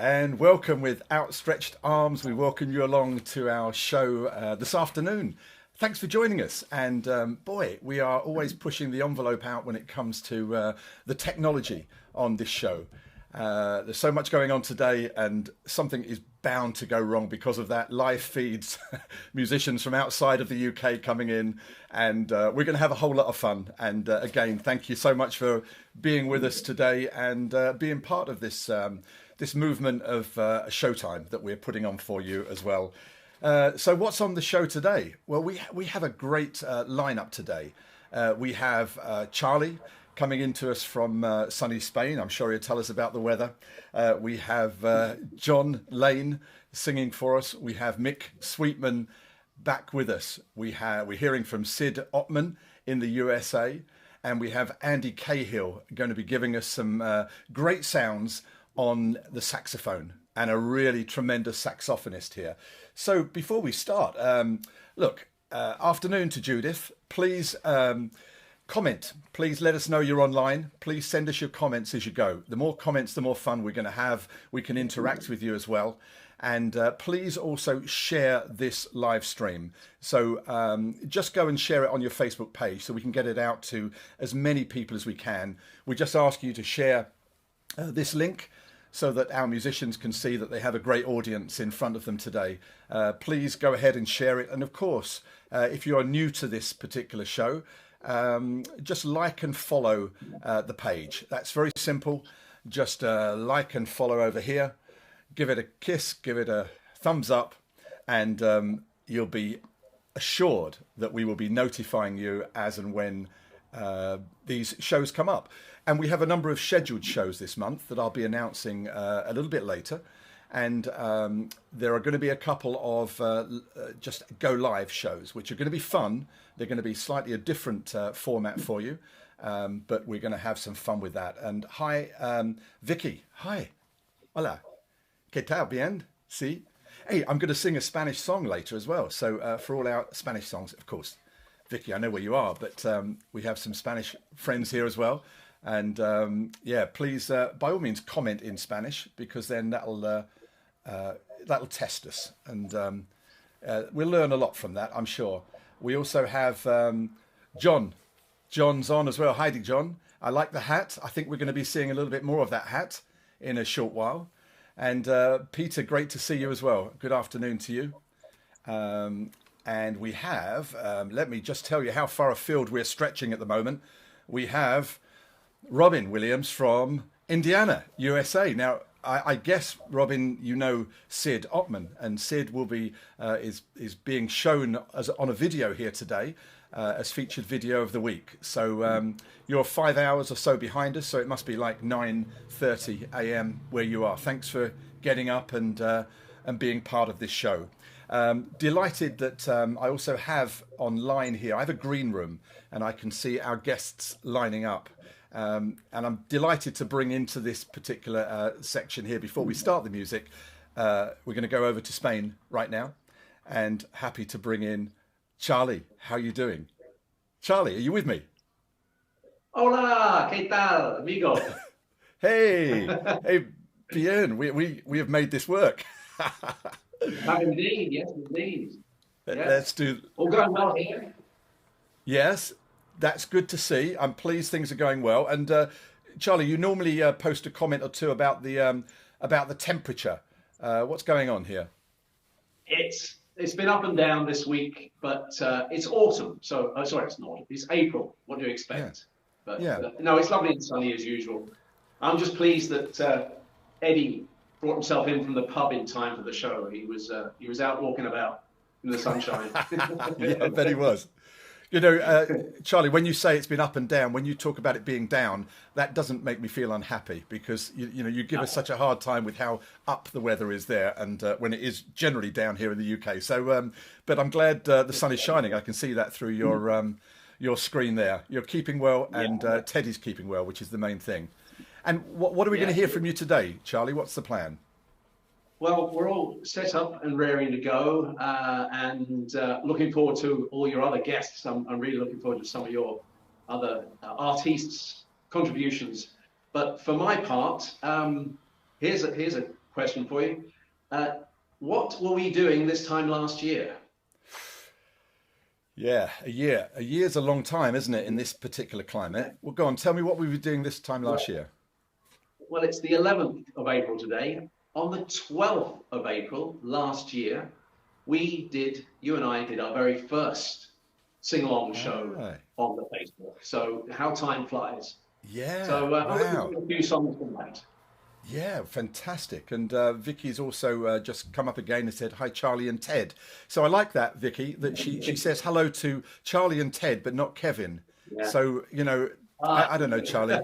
And welcome with outstretched arms. We welcome you along to our show this afternoon. Thanks for joining us. And boy, we are always pushing the envelope out when it comes to the technology on this show. There's so much going on today, and something is bound to go wrong because of that. Live feeds, musicians from outside of the UK coming in, and we're going to have a whole lot of fun. And again, thank you so much for being with us today and being part of this this movement of Showtime that we're putting on for you as well. So what's on the show today? Well, we have a great lineup today. We have Charlie coming into us from sunny Spain. I'm sure he'll tell us about the weather. We have John Lane singing for us. We have Mick Sweetman back with us. We're hearing from Sid Ottman in the USA, and we have Andy Cahill going to be giving us some great sounds on the saxophone, and a really tremendous saxophonist here. So before we start, afternoon to Judith. Please comment. Please let us know you're online. Please send us your comments as you go. The more comments, the more fun we're going to have. We can interact with you as well. And please also share this live stream. So just go and share it on your Facebook page so we can get it out to as many people as we can. We just ask you to share this link so that our musicians can see that they have a great audience in front of them today. Please go ahead and share it. And of course, if you are new to this particular show, just like and follow the page. That's very simple. Just like and follow over here. Give it a kiss, give it a thumbs up, and you'll be assured that we will be notifying you as and when these shows come up. And we have a number of scheduled shows this month that I'll be announcing a little bit later. And there are going to be a couple of just go live shows, which are going to be fun. They're going to be slightly a different format for you, but we're going to have some fun with that. And hi, Vicky. Hi. Hola. ¿Qué tal? Bien? Sí. Hey, I'm going to sing a Spanish song later as well. So for all our Spanish songs, of course, Vicky, I know where you are, but we have some Spanish friends here as well. And yeah, please, by all means, comment in Spanish, because then that'll test us, and we'll learn a lot from that, I'm sure. We also have John. John's on as well. Heidi, John. I like the hat. I think we're going to be seeing a little bit more of that hat in a short while. And Peter, great to see you as well. Good afternoon to you. And we have, let me just tell you how far afield we're stretching at the moment. We have Robin Williams from Indiana, USA. Now, I guess, Robin, you know Sid Ottman, and Sid will be is being shown as on a video here today as featured video of the week. So you're 5 hours or so behind us, so it must be like 9:30 a.m. where you are. Thanks for getting up and being part of this show. Delighted that I also have online here. I have a green room, and I can see our guests lining up. And I'm delighted to bring into this particular section here, before we start the music, we're going to go over to Spain right now, and happy to bring in Charlie. How are you doing? Charlie, are you with me? Hola, ¿qué tal, amigo? Hey, hey, bien. We have made this work. Indeed, yes, indeed. Yes. Let's do. All going well here. Yes. That's good to see. I'm pleased things are going well. And Charlie, you normally post a comment or two about the temperature. What's going on here? It's been up and down this week, but it's autumn. So sorry, it's not. It's April. What do you expect? Yeah. But yeah. No, it's lovely and sunny as usual. I'm just pleased that Eddie brought himself in from the pub in time for the show. He was out walking about in the sunshine. Yeah, I bet he was. You know, Charlie, when you say it's been up and down, when you talk about it being down, that doesn't make me feel unhappy, because you give us such a hard time with how up the weather is there, and when it is generally down here in the UK. So, but I'm glad the sun is shining. I can see that through your screen there. You're keeping well, and Teddy's keeping well, which is the main thing. And what are we going to hear from you today, Charlie? What's the plan? Well, we're all set up and raring to go, and looking forward to all your other guests. I'm really looking forward to some of your other artists' contributions. But for my part, here's a question for you. What were we doing this time last year? Yeah, a year. A year's a long time, isn't it, in this particular climate? Well, go on, tell me what we were doing this time last year. Well, it's the 11th of April today. On the 12th of April last year, you and I did our very first sing-along show on the Facebook. So how time flies. Yeah, so wow. I'll a few songs from that. Yeah, fantastic. And Vicky's also just come up again and said, hi, Charlie and Ted. So I like that, Vicky, that she says hello to Charlie and Ted, but not Kevin. Yeah. So, you know, I don't know, Charlie.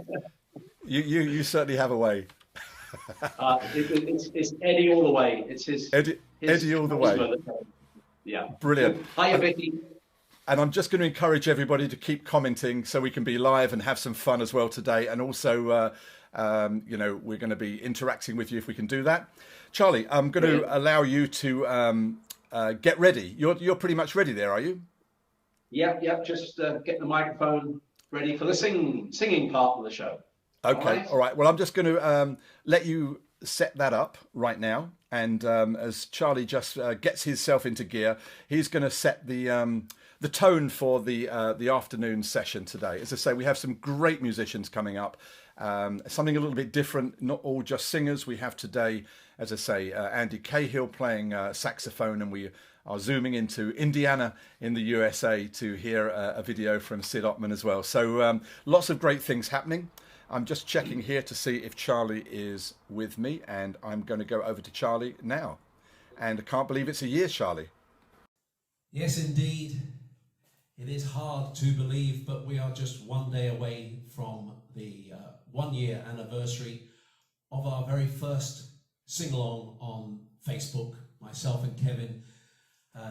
You certainly have a way. It's Eddie all the way. It's his Eddie all the way. Yeah. Brilliant. Hiya, Vicky. And I'm just going to encourage everybody to keep commenting so we can be live and have some fun as well today. And also... you know, we're going to be interacting with you if we can do that. Charlie, I'm going to allow you to get ready. You're pretty much ready there, are you? Yeah. Just get the microphone ready for the singing part of the show. Okay, all right. Well, I'm just going to let you set that up right now. And as Charlie just gets himself into gear, he's going to set the tone for the afternoon session today. As I say, we have some great musicians coming up. Something a little bit different, not all just singers. We have today, as I say, Andy Cahill playing saxophone, and we are zooming into Indiana in the USA to hear a video from Sid Ottman as well. So lots of great things happening. I'm just checking here to see if Charlie is with me, and I'm going to go over to Charlie now. And I can't believe it's a year, Charlie. Yes, indeed. It is hard to believe, but we are just one day away from the 1 year anniversary of our very first sing-along on Facebook. Myself and Kevin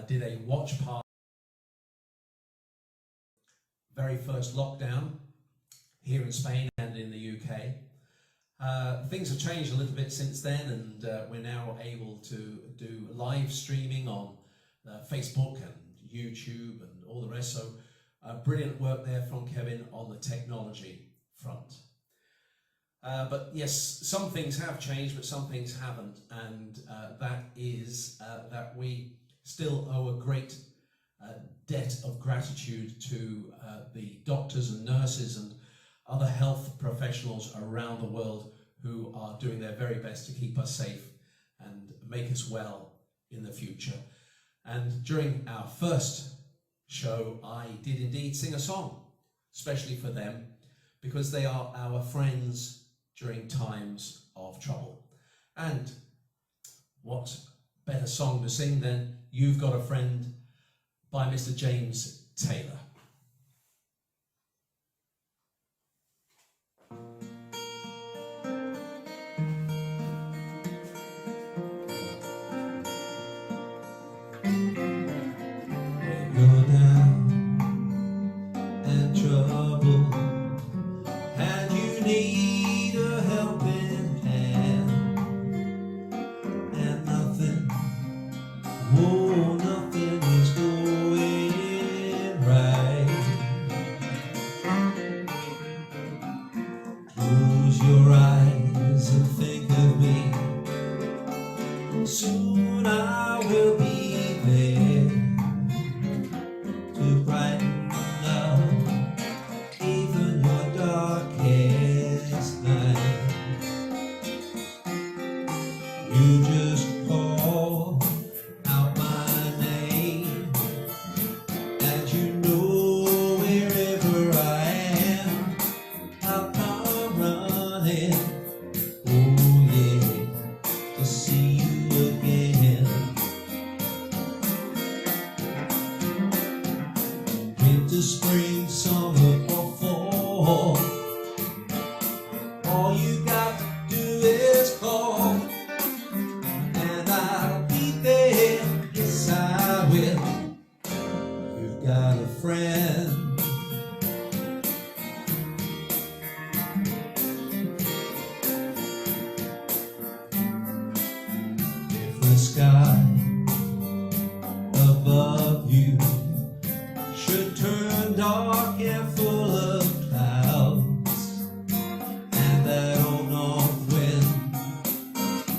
did a watch party. Very first lockdown here in Spain and in the UK. Things have changed a little bit since then, and we're now able to do live streaming on Facebook and YouTube and all the rest. So brilliant work there from Kevin on the technology front. But yes, some things have changed, but some things haven't, and that is that we still owe a great debt of gratitude to the doctors and nurses and other health professionals around the world who are doing their very best to keep us safe and make us well in the future. And during our first show, I did indeed sing a song, especially for them, because they are our friends during times of trouble. And what better song to sing than You've Got a Friend by Mr. James Taylor.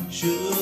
Should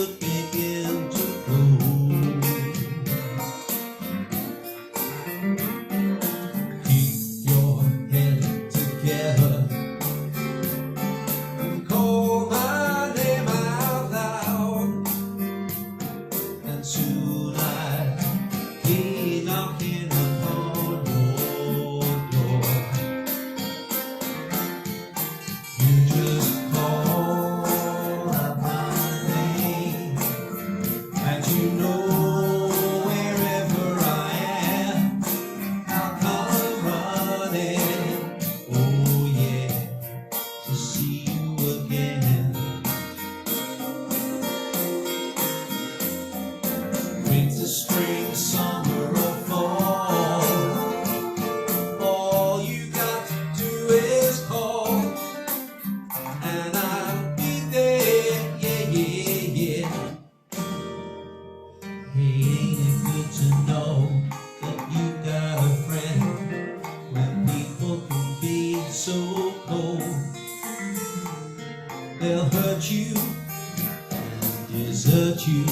desert you.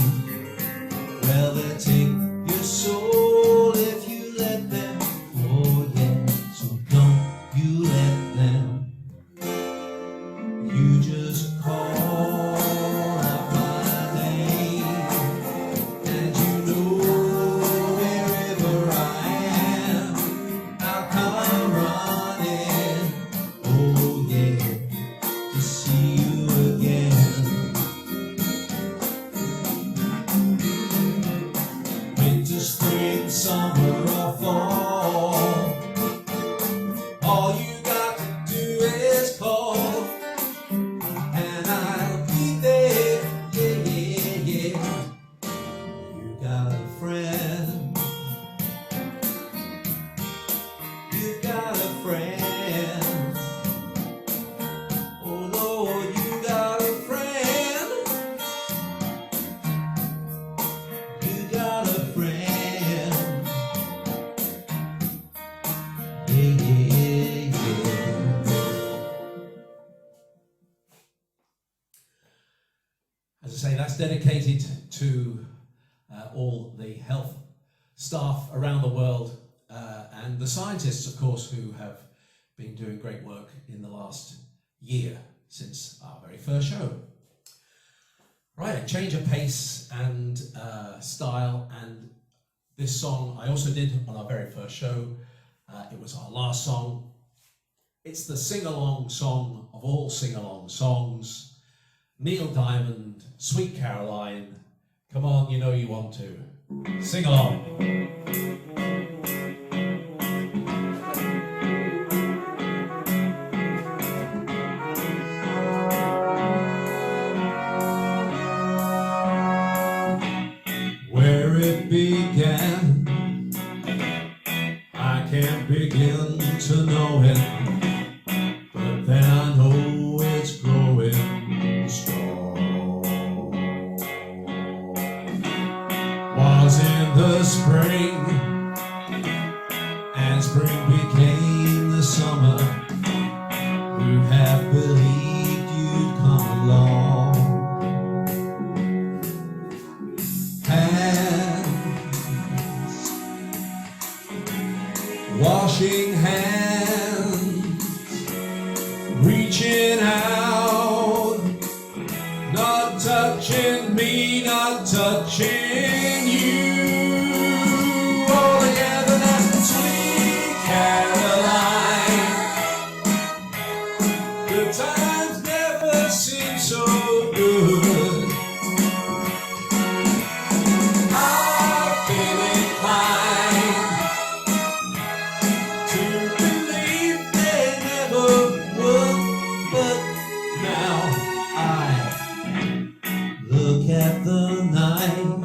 Well, they take your soul if you let them. Oh yeah, so don't you let them. You just call out my name, and you know wherever I am, I'll come running. Oh yeah, to see you again. Winter, spring, summer, or fall, all you got to do is call, and I'll be there. Yeah, yeah, yeah. You got a friend. You got a friend. Oh Lord, you got a friend. You got a friend. Yeah, yeah, yeah. As I say, that's dedicated to all the health staff around the world and the scientists, of course, who have been doing great work in the last year since our very first show. Right, a change of pace and style, and this song I also did on our very first show. It was our last song. It's the sing-along song of all sing-along songs. Neil Diamond, Sweet Caroline. Come on, you know you want to. Sing along. Where it began, I can't begin to know it, but then I know it's growing strong. Was in the spring, and spring became the summer. Who have believed you'd come along? Washing hands, reaching out, not touching me, not touching you. All together now, sweet Caroline. The times never seem so good. I've been inclined to believe they never would, but now I look at the night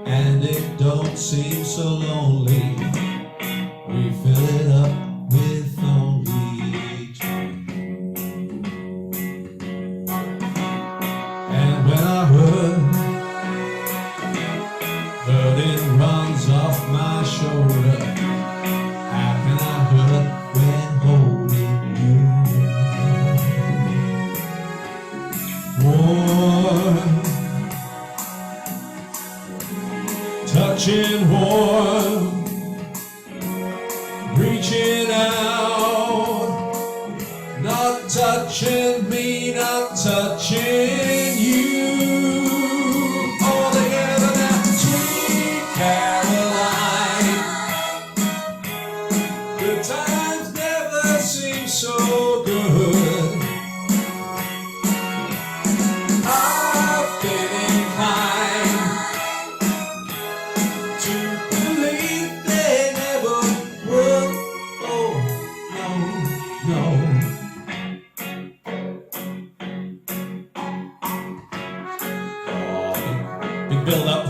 and it don't seem so lonely. We fill it up with only two. And when I burden runs off my shoulder, how can I hurt when holding you? Warm, touching warm, reaching out, not touching me, not touching you. All together now, sweet Caroline. The times never seem so good. I've been inclined to believe they never would. Oh, no, no. Big build up.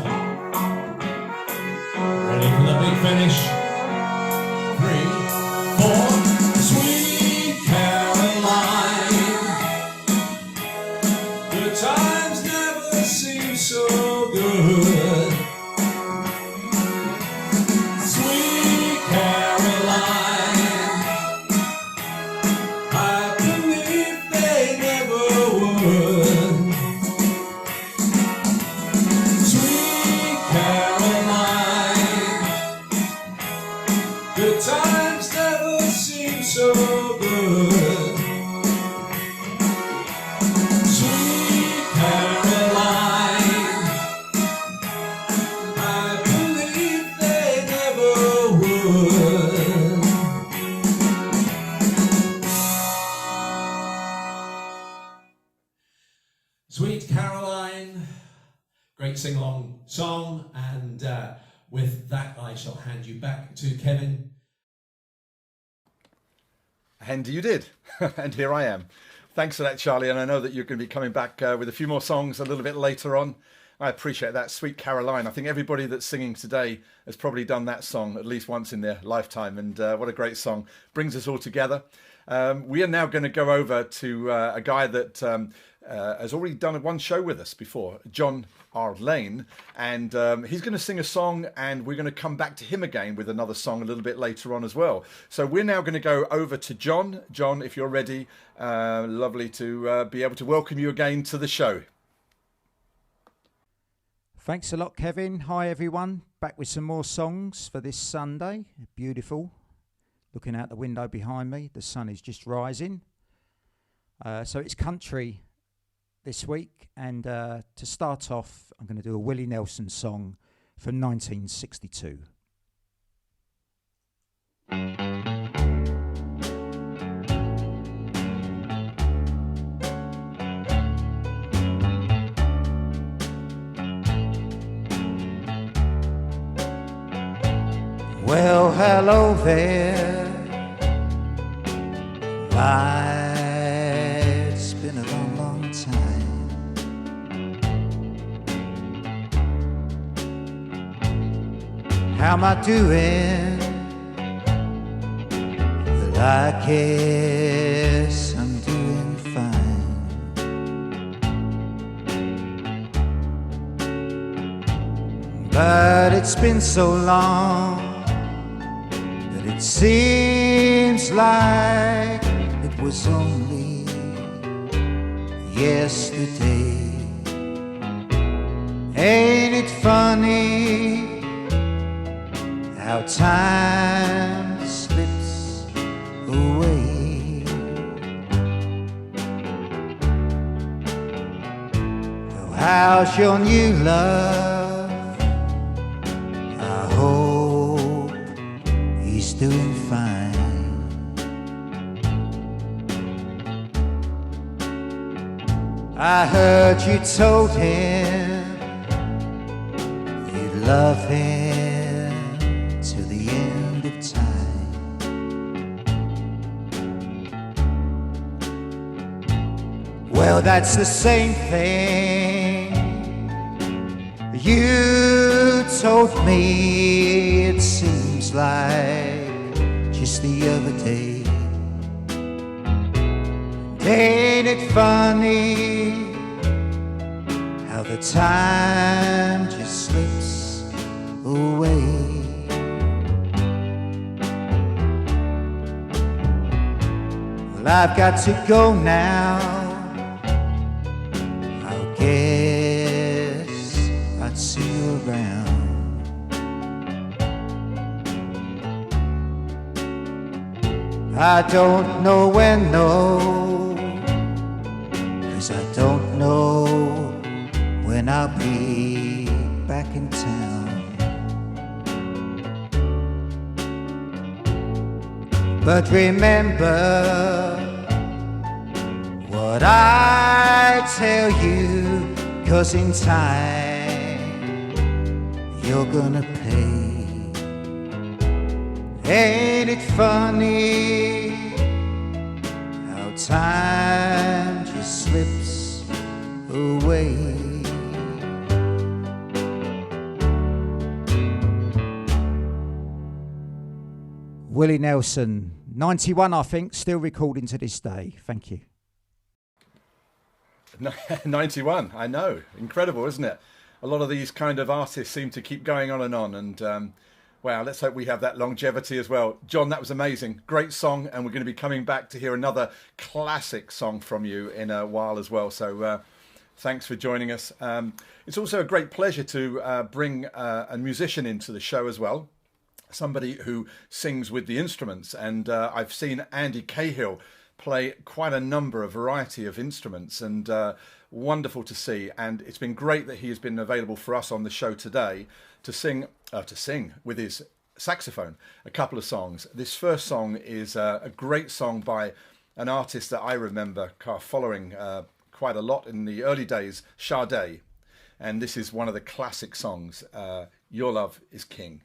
Ready for the big finish. 3, 4. Sweet Caroline. The times never seem so good. Sweet Caroline. I believe they never would. Sweet Caroline, great sing-along song, and with that I shall hand you back to Kevin. And you did, and here I am. Thanks for that, Charlie, and I know that you're going to be coming back with a few more songs a little bit later on. I appreciate that. Sweet Caroline. I think everybody that's singing today has probably done that song at least once in their lifetime, and what a great song. Brings us all together. We are now going to go over to a guy that has already done one show with us before, John R. Lane, and he's going to sing a song, and we're going to come back to him again with another song a little bit later on as well. So we're now going to go over to John. John, if you're ready, lovely to be able to welcome you again to the show. Thanks a lot, Kevin. Hi, everyone. Back with some more songs for this Sunday. Beautiful. Looking out the window behind me, the sun is just rising. So it's country this week. And to start off, I'm going to do a Willie Nelson song from 1962. Well, hello there. It's been a long, long time. How am I doing? Well, I guess I'm doing fine. But it's been so long, it seems like it was only yesterday. Ain't it funny how time slips away? Oh, how's your new love? I hope he's doing fine. I heard you told him you'd love him to the end of time. Well, that's the same thing you told me. It seems like just the other day. Ain't it funny how the time just slips away? Well, I've got to go now. I guess I'd see you around. I don't know when, no, 'cause I don't know when I'll be back in town. But remember what I tell you, 'cause in time you're gonna pay. Ain't it funny how time just slips away? Willie Nelson, 91 I think, still recording to this day. Thank you. 91, I know. Incredible, isn't it? A lot of these kind of artists seem to keep going on, and wow, let's hope we have that longevity as well. John, that was amazing. Great song, and we're going to be coming back to hear another classic song from you in a while as well. So thanks for joining us. It's also a great pleasure to bring a musician into the show as well. Somebody who sings with the instruments, and I've seen Andy Cahill play quite a number, a variety of instruments, and wonderful to see. And it's been great that he has been available for us on the show today to sing with his saxophone a couple of songs. This first song is a great song by an artist that I remember following quite a lot in the early days, Sade. And this is one of the classic songs, Your Love is King.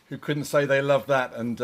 Who couldn't say they love that? And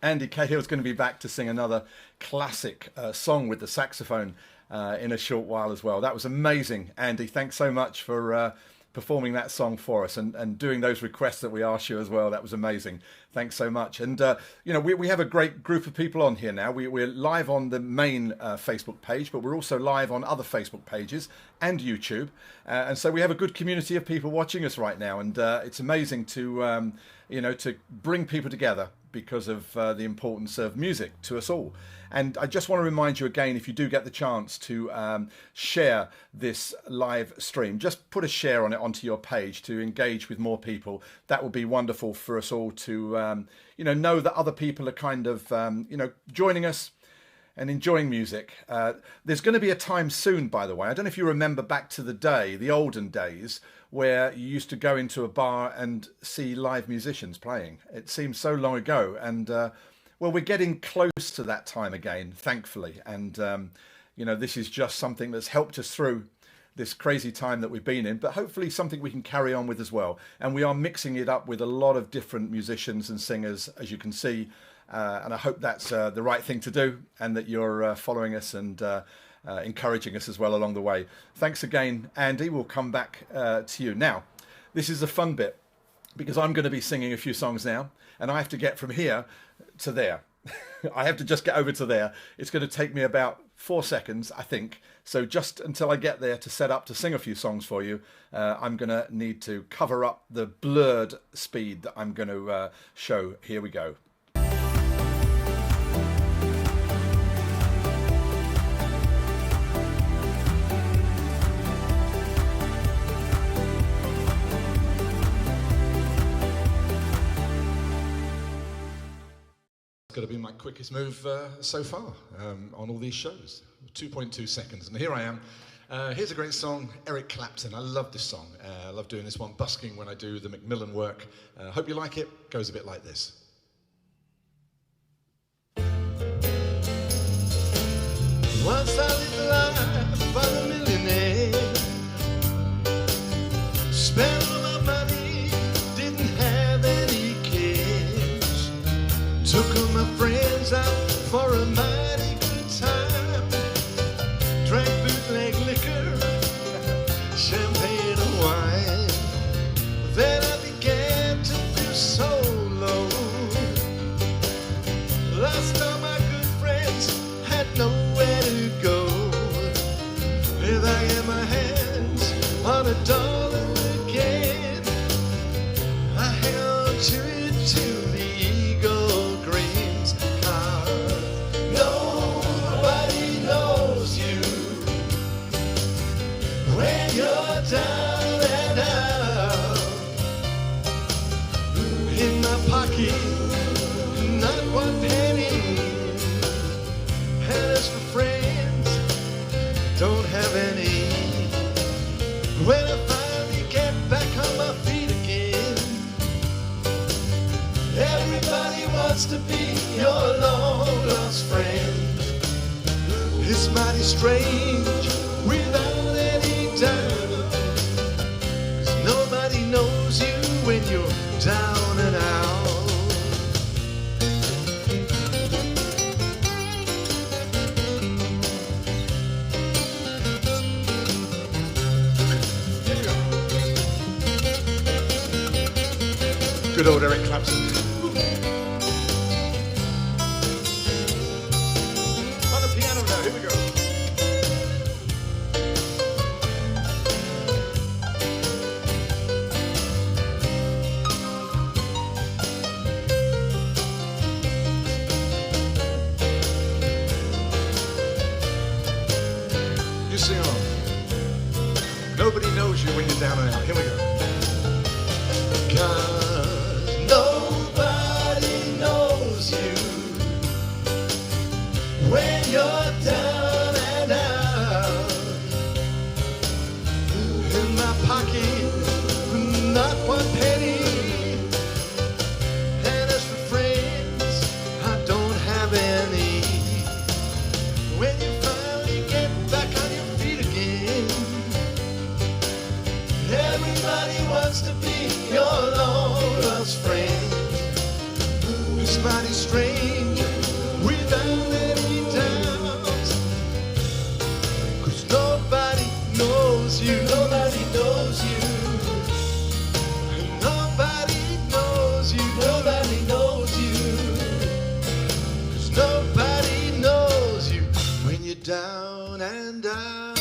Andy Cahill is going to be back to sing another classic song with the saxophone in a short while as well. That was amazing, Andy. Thanks so much for performing that song for us and doing those requests that we asked you as well. That was amazing. Thanks so much. And, you know, we have a great group of people on here now. We're live on the main Facebook page, but we're also live on other Facebook pages and YouTube. And so we have a good community of people watching us right now. And it's amazing to, you know, to bring people together because of the importance of music to us all. And I just want to remind you again, if you do get the chance to share this live stream, just put a share on it onto your page to engage with more people. That would be wonderful for us all to, you know that other people are kind of, you know, joining us and enjoying music. There's going to be a time soon, by the way. I don't know if you remember back to the day, the olden days, where you used to go into a bar and see live musicians playing. It seems so long ago. And well, Well, we're getting close to that time again, thankfully. And, this is just something that's helped us through this crazy time that we've been in, but hopefully something we can carry on with as well. And we are mixing it up with a lot of different musicians and singers, as you can see. And I hope that's the right thing to do, and that you're following us and encouraging us as well along the way. Thanks again, Andy. We'll come back to you. Now, this is a fun bit, because I'm going to be singing a few songs now, and I have to get from here to there. I have to just get over to there. It's going to take me about 4 seconds, I think. So just until I get there to set up to sing a few songs for you, I'm going to need to cover up the blurred speed that I'm going to show. Here we go. Going to be my quickest move so far on all these shows. 2.2 seconds, and here I am. Here's a great song, Eric Clapton. I love this song. I love doing this one, busking when I do the Macmillan work. Hope you like it. Goes a bit like this. Once I lived the life of a millionaire, spent all my money, didn't have any cares. Took all my friends out for a mighty good time. Drank bootleg liquor, champagne and wine. Then I began to feel so low. Lost all my good friends, had nowhere to go. With I had my hands on $1 again, I held to it till the eagle grins. Nobody knows you when you're down and out. In my pocket, not one penny. And as for friends, don't have any. When I finally get back on my feet again, everybody wants to be your long lost friend. It's mighty strange without any doubt, 'cause nobody knows you when you're down and out. Good old Eric Clapton. On the piano now, here we go. You sing on. Nobody knows you when you're down and out. Here we go. Nobody knows you when you're down and out. In my pocket, not one penny. And as for friends, I don't have any. When you finally get back on your feet again, everybody wants to be your long lost friend. It's mighty strange without any doubt, 'cause nobody knows you. Nobody knows you. Nobody knows you. Nobody knows you. 'Cause nobody knows you when you're down and out.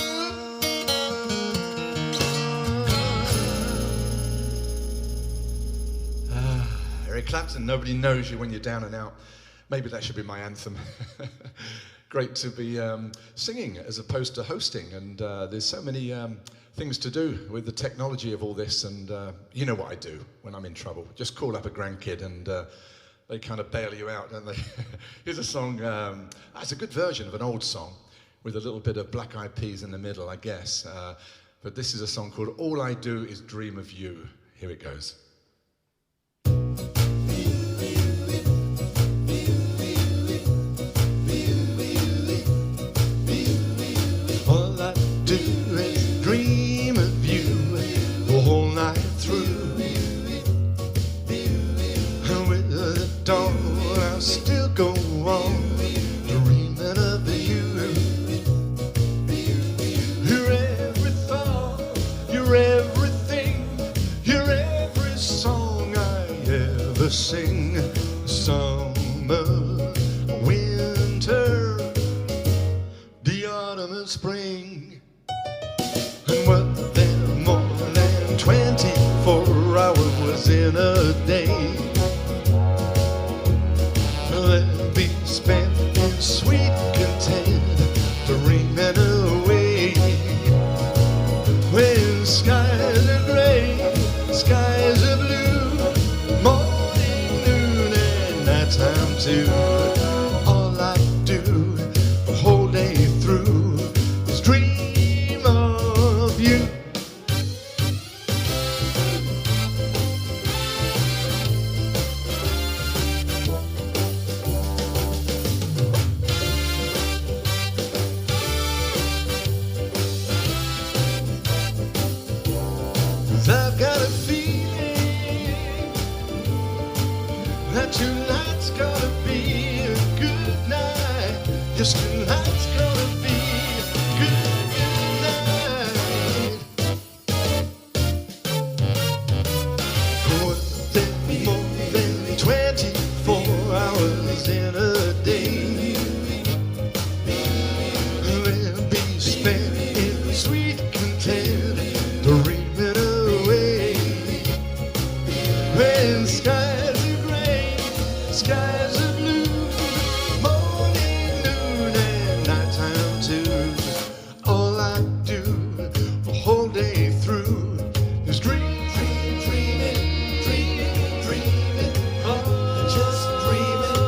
Eric Clapton, nobody knows you when you're down and out. Maybe that should be my anthem. Great to be singing as opposed to hosting, and there's so many things to do with the technology of all this, and you know what I do when I'm in trouble. Just call up a grandkid and they kind of bail you out, don't they? Here's a song, it's a good version of an old song with a little bit of Black Eyed Peas in the middle, I guess. But this is a song called All I Do Is Dream of You. Here it goes. the spring. And what there more than 24 hours in a day, they'll be spent in sweet content, dreaming away. When skies are gray, skies are blue, morning, noon, and nighttime too. All I do the whole day through is dream of you. I've got a feeling that tonight's gonna be a good night. Yes, tonight's gonna be a good night. Was there more than 24 hours in a day? They'll be spent in sweet content, dreaming away. When skies are gray, skies are blue, morning, noon, and nighttime too. All I do the whole day through is dream, dream, dreaming, dreaming, dreaming, oh, just dreaming,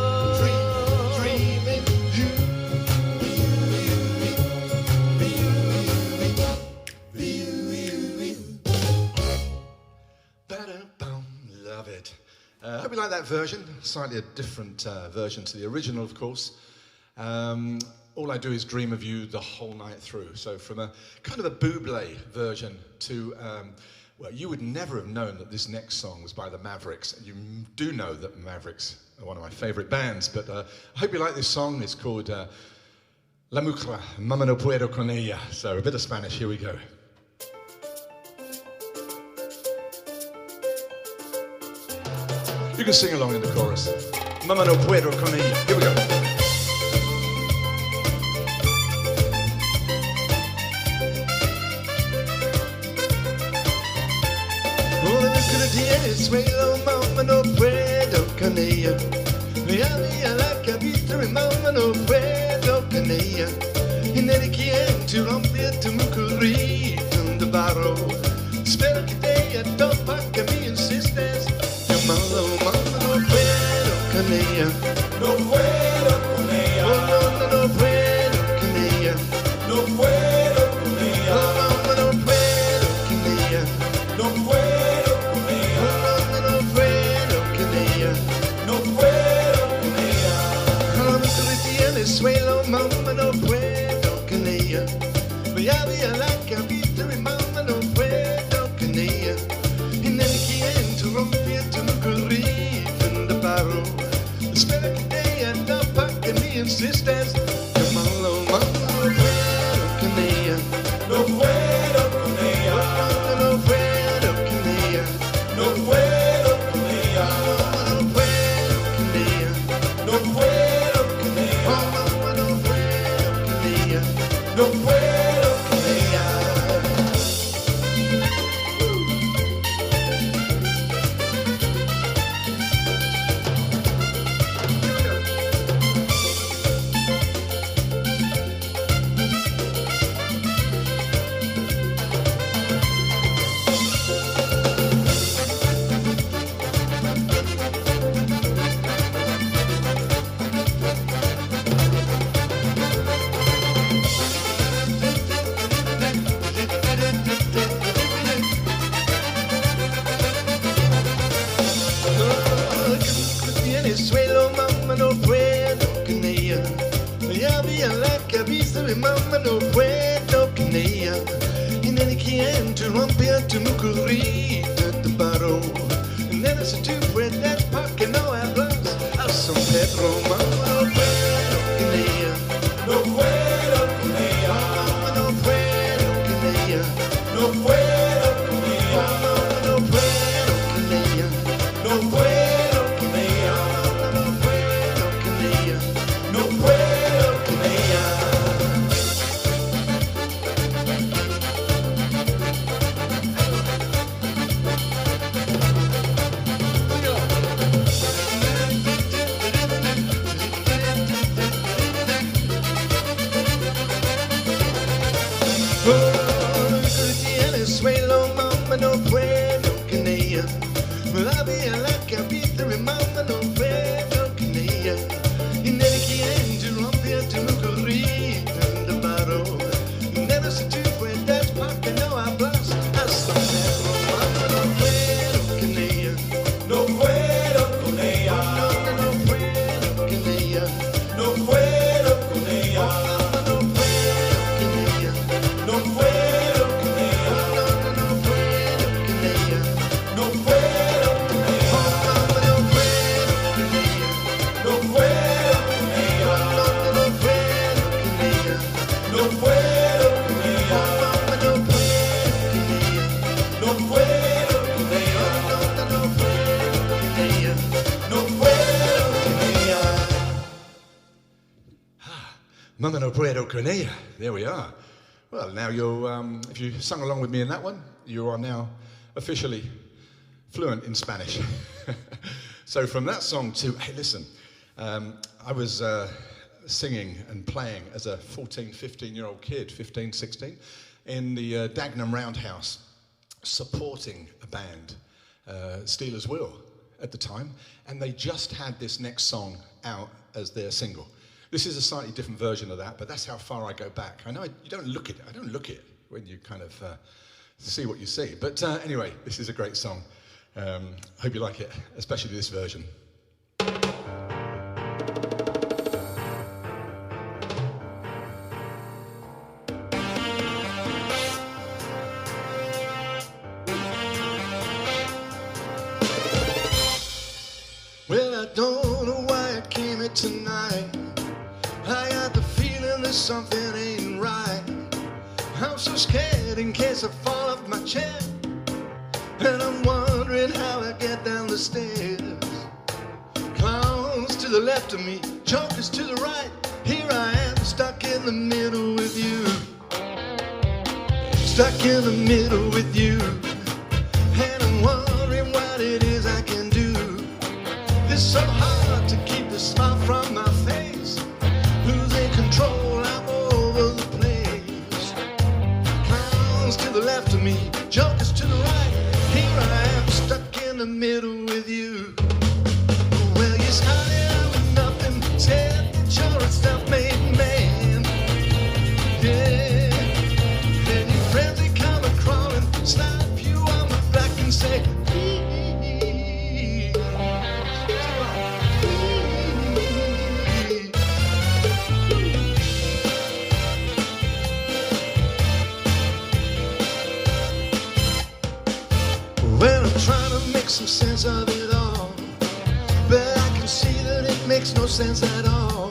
dreaming, Ba-da-bum, love it. I hope you like that version. Slightly a different version to the original, of course. All I do is dream of you the whole night through. So from a kind of a Bublé version to, well, you would never have known that this next song was by the Mavericks. You do know that Mavericks are one of my favorite bands, but I hope you like this song. It's called La Mucra, Mama no puedo con ella. So a bit of Spanish, here we go. You can sing along in the chorus. Mama no puedo con ella. Here we go. Oh, la mucra tiene suelo, mama no puedo con ella. Mi amiga la cabita, mi mama no puedo con ella. Y nadie quiere tu romper tu mucurito de barro. Espero que te atopa que me insistes. Llamado, mama, no puedo con ella. No puedo con ella. Oh, no, no, no puedo con ella. No puedo con ella. Oh, mama, no puedo con ella. No puedo con ella. Oh, no, no, no puedo con ella. No puedo con ella. Oh, mi tiene suelo, mama, no puedo con ella. Voy a ver la cabita, mi mama, no puedo con ella. Y nadie quiere tu romper tu mucurito de barro. Espero que te atopa que me insistes. Llámalo, mama, no puedo con ella. No puedo con ella. Oh, no, no puedo con ella. No puedo con ella. No puedo con ella. No puedo con ella. Oh, mama, no puedo con ella. No puedo con ella. Suelo, mamá, no puedo con ella. Ya vi a la cabeza de mamá, no puedo con ella. Y nadie quiere tu romper tu mucurito de barro. Nena, si tú puedes, ¿por qué no hablas a San Pedro? Mamá, no puedo con ella. No puedo con ella. Mamá, no puedo con ella. No puedo con ella. Mamá, no puedo con ella. No puedo con ella. No puedo con ella. Oh, lo que tiene suelo, mamá, no puedo con ella. La vida la capita, mi mamá, no puedo con ella. Y nadie quiere romper tu corrida de paro. Never se te puedes porque no hablas hasta luego. Mamá, no puedo con ella. No puedo con ella. No puedo con ella. No puedo con ella. Mamá, no puedo con ella. No puedo con ella. No puedo con ella. No puedo con ella. Mamá, no puedo con ella. No puedo con ella. No puedo con ella. No puedo con ella. Mamá, no puedo con ella. No puedo con ella. No puedo con ella. No puedo con ella. Mama no puedo con ella. There we are. Well, now you're, if you sung along with me in that one, you are now officially fluent in Spanish. So from that song to, hey, listen, I was singing and playing as a 14, 15-year-old kid, 15, 16, in the Dagenham Roundhouse, supporting a band, Steelers Will, at the time, and they just had this next song out as their single. This is a slightly different version of that, but that's how far I go back. I know you don't look it. I don't look it when you kind of see what you see. But anyway, this is a great song. Hope you like it, especially this version. Well, I don't know why I came here tonight. I got the feeling that something ain't right. I'm so scared in case I fall off my chair. And I'm wondering how I get down the stairs. Clowns to the left of me, jokers to the right. Here I am, stuck in the middle with you. Stuck in the middle with you. And I'm wondering what it is I can do. It's so hard to keep the smile from my face. Losing control, I'm all over the place. Clowns to the left of me, jokers to the right. Here I am, stuck in the middle with you. Well, you started out with nothing, said that you're a self-made man. Yeah, and your friends, they come a crawling, slap you on the back and say, please. Well, I'm trying to make some sense of it all, but I can see that it makes no sense at all.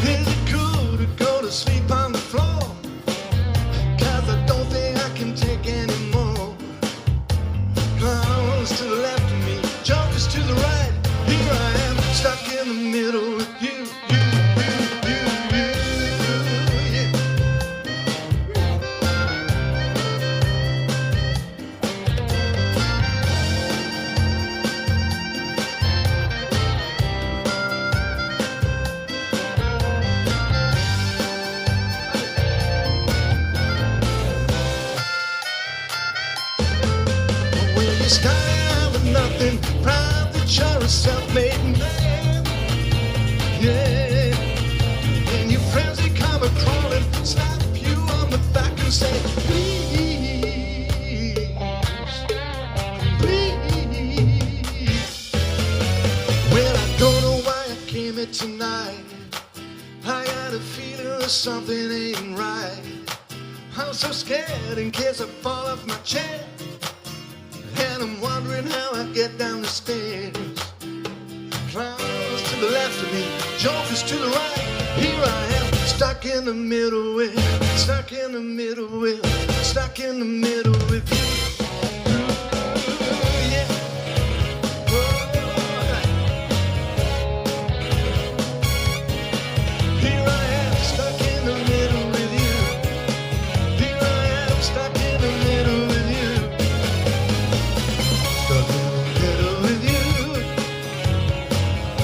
Is it cool to go to sleep on the floor? 'Cause I don't think I can take anymore. Clowns to the left of me, jokers to the right. Here I am, stuck in the middle with you. You started out with nothing, proud that you're a self-made man. Yeah, and your friends, they come a crawling, slap you on the back and say, please, please. Well, I don't know why I came here tonight. I got a feeling that something ain't right. I'm so scared in case I fall off my chair. And I'm wondering how I get down the stairs. Clowns to the left of me, jokers to the right. Here I am, stuck in the middle with, stuck in the middle with, stuck in the middle with you. Yeah. Here I am, stuck in the middle with you. Here I am, stuck in the middle with you. Stuck in the middle with you.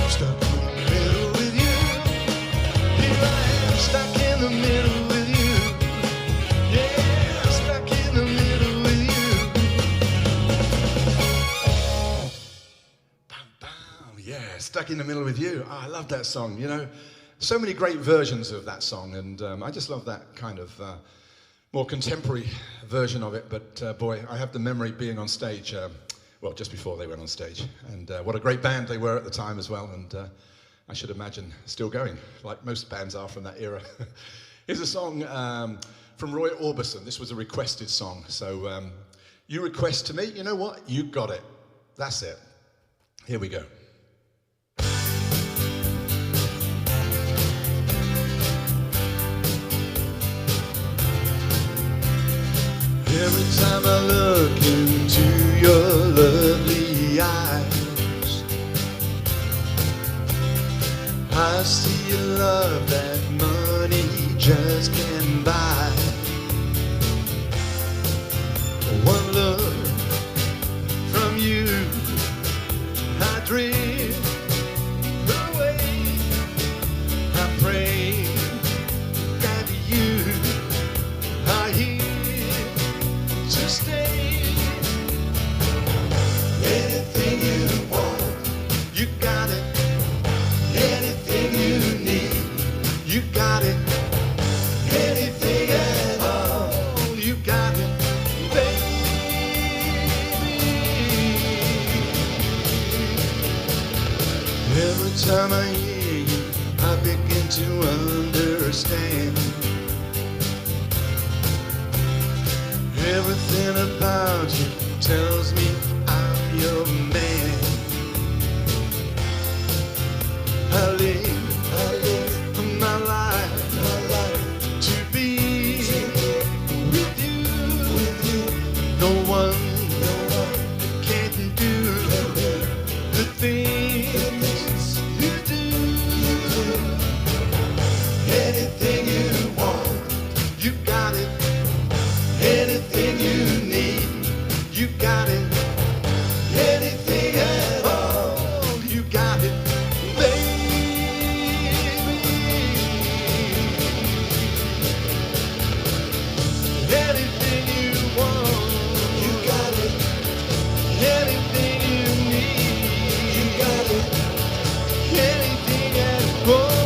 Stuck in the middle with you. Here I am, stuck in the middle with you. Yeah. Stuck in the Middle with You. Oh, I love that song, you know. So many great versions of that song, and I just love that kind of more contemporary version of it. But boy, I have the memory being on stage, well, just before they went on stage, and what a great band they were at the time as well, and I should imagine still going, like most bands are from that era. Here's a song from Roy Orbison. This was a requested song, so you request to me, you know what? You got it. That's it. Here we go. Every time I look into your lovely eyes, I see a love that money just can't buy. One look from you, I drift away. I pray that you are here to stay. Anything you want, you got it. Anything you need, you got it. Anything at all, you got it, baby. Every time I hear you, I begin to understand. Everything about you tells me I'm your man. I live my life to be with you. No one can do the things you do. Anything you want, you got it. Anything you need, you got it. Anything at all, you got it, baby. Anything you want, you got it. Anything you need, you got it. Anything at all.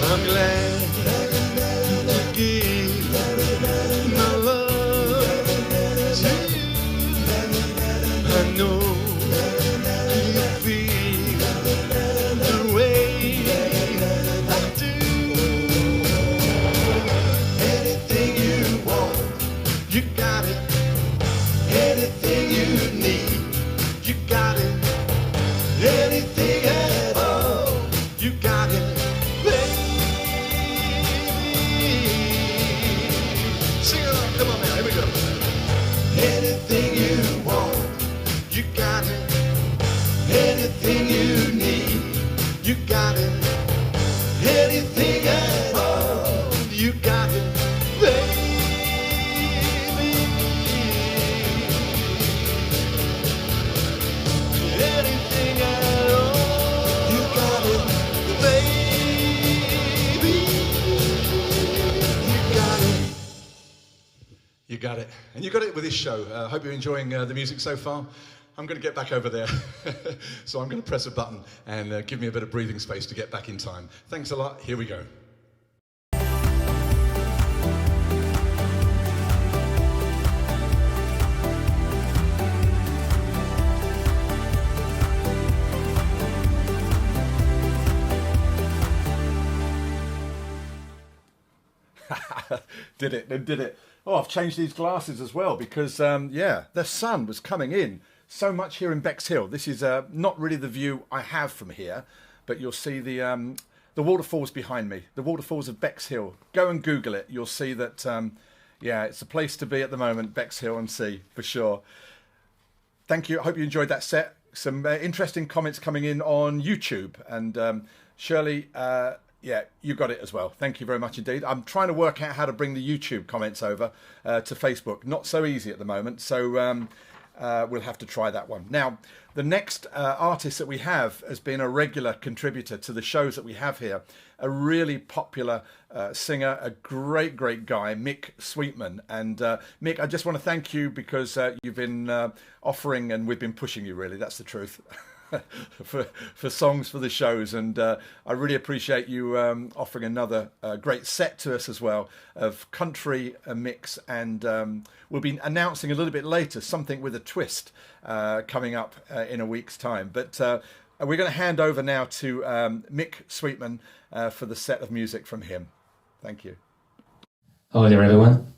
I'm glad to give my love to you. I know you feel the way I do. Anything you want, you got it. Anything you need, you got it. Anything at all, you got it. Come on now, here we go. Anything you want, you got it. Anything you need, you got it. Anything at all, you got it, baby. Anything at all, you got it, baby. You got it. You got it. And you got it with this show. Hope you're enjoying the music so far. I'm going to get back over there. So I'm going to press a button and give me a bit of breathing space to get back in time. Thanks a lot. Here we go. Did it. Oh, I've changed these glasses as well because, yeah, the sun was coming in so much here in Bexhill. This is not really the view I have from here, but you'll see the waterfalls behind me, the waterfalls of Bexhill. Go and Google it. You'll see that, yeah, it's a place to be at the moment, Bexhill on Sea, for sure. Thank you. I hope you enjoyed that set. Some interesting comments coming in on YouTube. And Shirley, yeah, you got it as well. Thank you very much indeed. I'm trying to work out how to bring the YouTube comments over to Facebook. Not so easy at the moment. So we'll have to try that one. Now, the next artist that we have has been a regular contributor to the shows that we have here. A really popular singer, a great guy, Mick Sweetman. And Mick, I just want to thank you because you've been offering, and we've been pushing you, really, that's the truth, for songs for the shows. And I really appreciate you offering another great set to us as well of country mix. And we'll be announcing a little bit later something with a twist coming up in a week's time. But we're going to hand over now to Mick Sweetman for the set of music from him. Thank you. Hi there, everyone.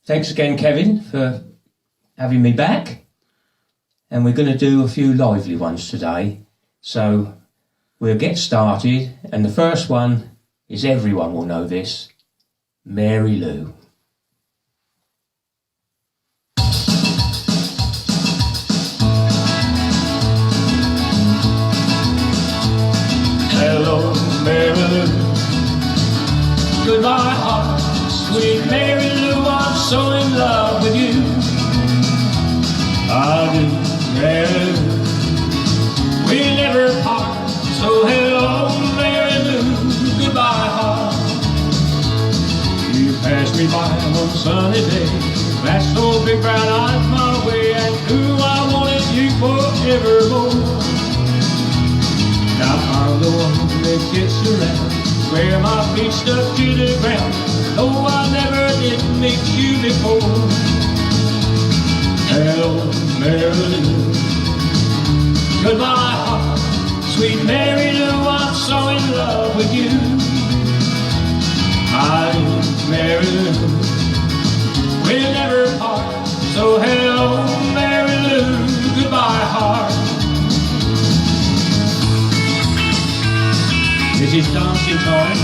Thanks again, Kevin, for having me back. And we're going to do a few lively ones today. So we'll get started. And the first one is, everyone will know this, Mary Lou. Hello, Mary Lou. Goodbye, heart, sweet Mary Lou. I'm so in love with you. I do, Mary Lou. We'll never part. So hello, Mary Lou. Goodbye, heart. You passed me by one sunny day. Flashed those big brown eyes my way, and ooh, I wanted you forevermore. Now I'm the one that gets around, where my feet stuck to the ground, though I never did meet you before. Hello, Mary Lou. Goodbye, heart, sweet Mary Lou. I'm so in love with you. I, Mary Lou, we'll never part. So hello, Mary Lou. Goodbye, heart. This is dancing time.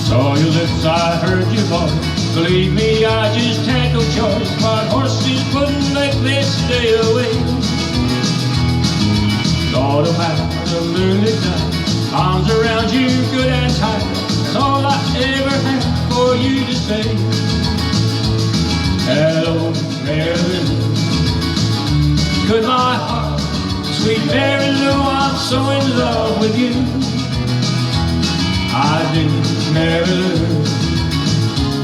Saw your lips, I heard your voice. Believe me, I just had no choice. My horses wouldn't make this day away. Thought about the moonlit night, arms around you good and tight. That's all I ever had for you to say. Hello, Mary Lou. Goodbye, heart, sweet Mary Lou. I'm so in love with you. I do, Mary Lou.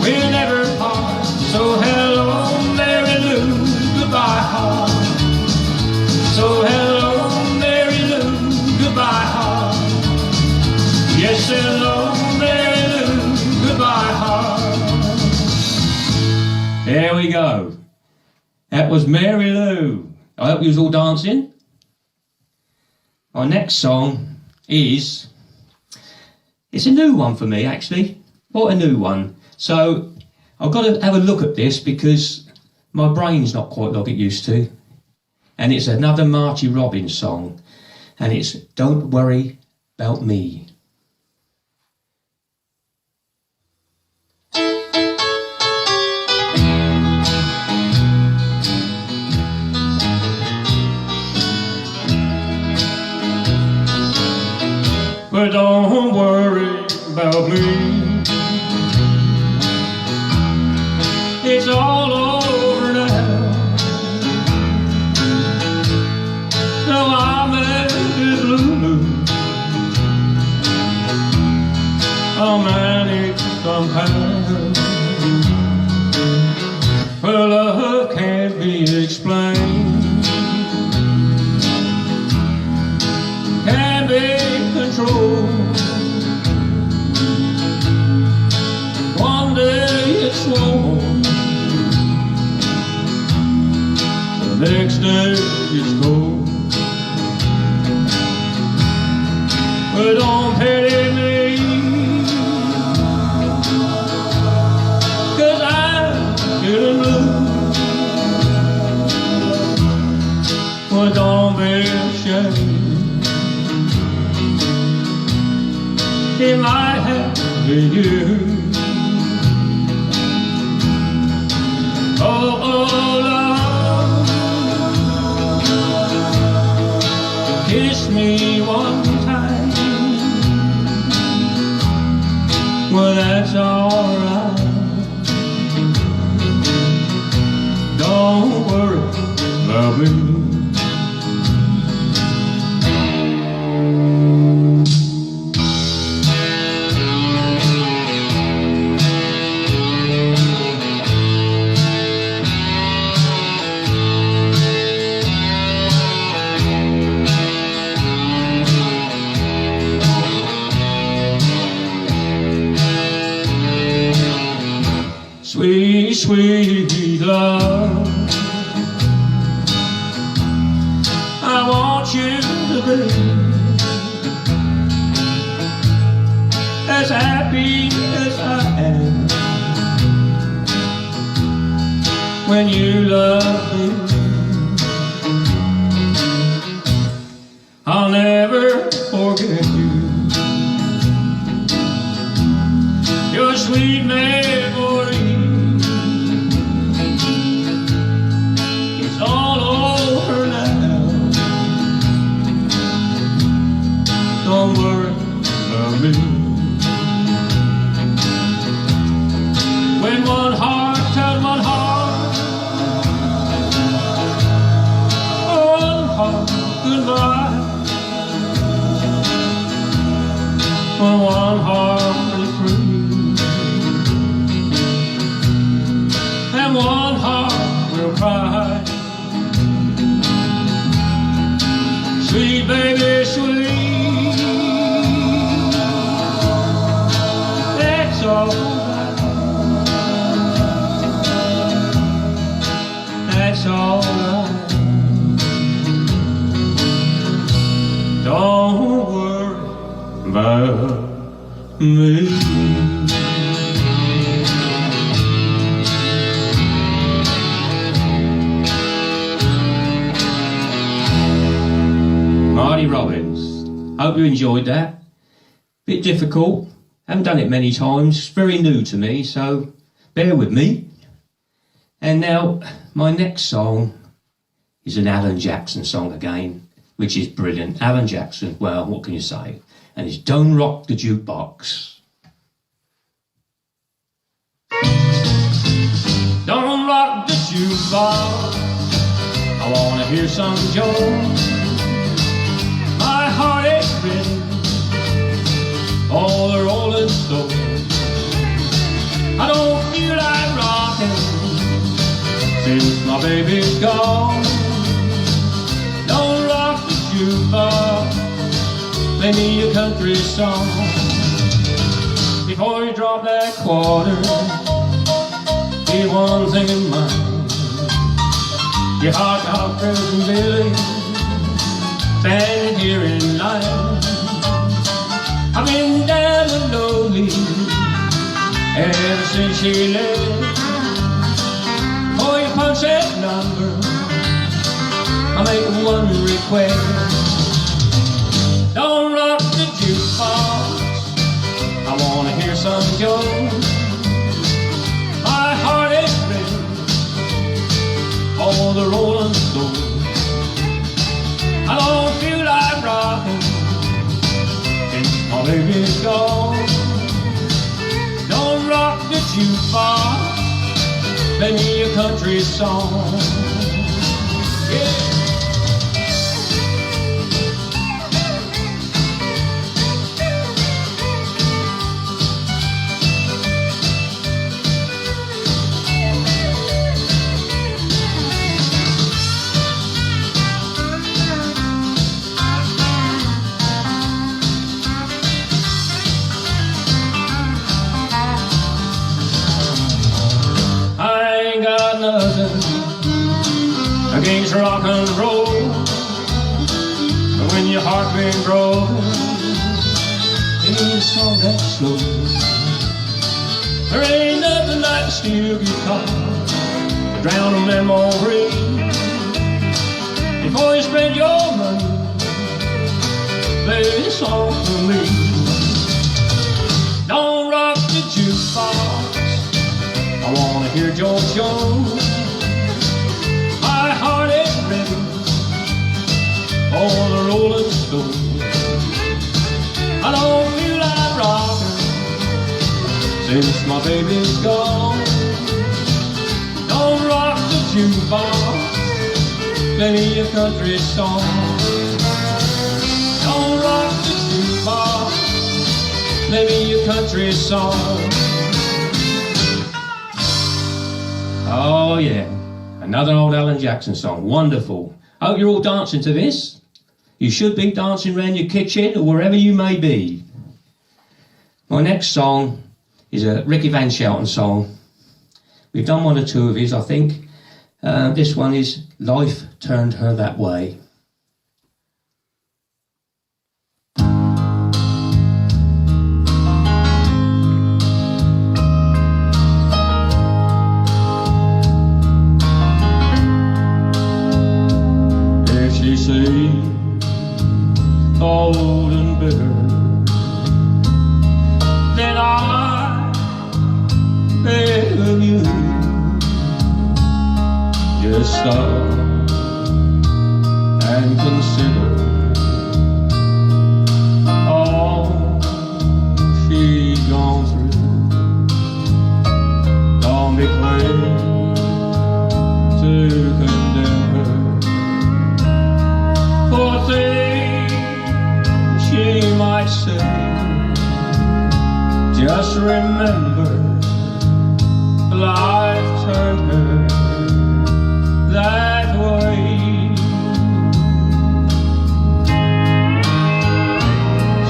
We'll never part. So hello, Mary Lou. Goodbye, heart. So hello, Mary Lou. Goodbye, heart. Yes, hello, Mary Lou. Goodbye, heart. There we go. That was Mary Lou. I hope you was all dancing. Our next song is, it's a new one for me, actually. What a new one. So I've got to have a look at this because my brain's not quite like it used to. And it's another Marty Robbins song. And it's Don't Worry About Me. But don't worry about me. It's all over now. Now I'm at the blue. I'll manage somehow. Well, love can't be explained. Can't be controlled. One day it's warm, the next day it's cold. But don't pity me, 'cause I'm feeling blue. Well, don't be ashamed. It might have been you. Oh, oh, love, kiss me one time. Well, that's alright. Don't worry about me. Sweet, sweet love, I want you to be as happy as I am when you love me. I'll never forget you, your sweet memory. Don't worry about me. When one heart tells one heart, one heart goodbye. When one heart is free, and one heart will cry. Sweet baby, sweet. That's all right. Don't worry about me. Marty Robbins. Hope you enjoyed that. Bit difficult. Haven't done it many times. It's very new to me, so bear with me. And now, my next song is an Alan Jackson song again, which is brilliant. Alan Jackson, well, what can you say? And it's Don't Rock the Jukebox. Don't rock the jukebox, I wanna hear some joy. My heart is ready, all the Rolling Stones. I don't feel like rocking since my baby's gone. Don't rock the jukebox, play me a country song. Before you drop that quarter, keep one thing in mind. Your hot dog cousin Billy, standing here in line. I've been down and lonely ever since she left. Before you punch that number, I make one request. Don't rock the jukebox, I wanna hear some Joe. My heart is ready, all the Rolling Stones. I don't feel like rocking since my baby's gone. Don't rock the jukebox, play me a country song. Yeah. Against rock and roll, but when your heart been broken, you need a song that's slow. There ain't nothing like a steel guitar to drown a memory. Before you spend your money, play this song for me. Don't rock the jukebox, I wanna hear George Jones. My heart is ready, all the Rolling Stones. since my baby's gone. Don't rock the jukebox, play me a country song. Don't rock the jukebox, play me a country song. Oh yeah, another old Alan Jackson song, wonderful. I hope you're all dancing to this. You should be dancing around your kitchen or wherever you may be. My next song is a Ricky Van Shelton song. We've done one or two of his, I think. This one is Life Turned Her That Way. If she seemed old and bitter, then I beg of you, just stop and consider all she's gone through. Don't be quick to condemn her for things she might say. Just remember, life turned her that way.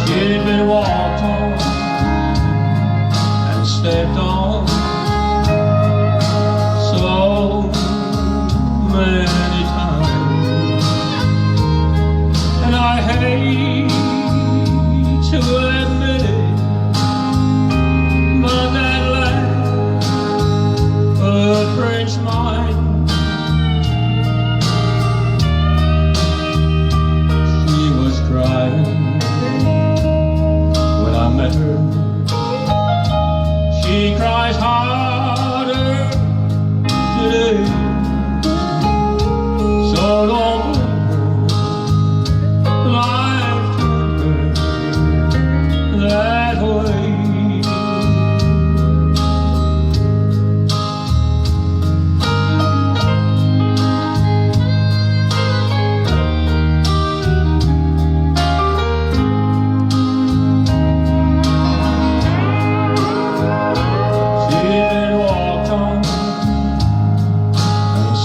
She'd been walked on and stepped on so many times, and I hate to admit it, but that last footprint's mine. She was crying when I met her. She cries harder today, so don't blame her. Life took her that way.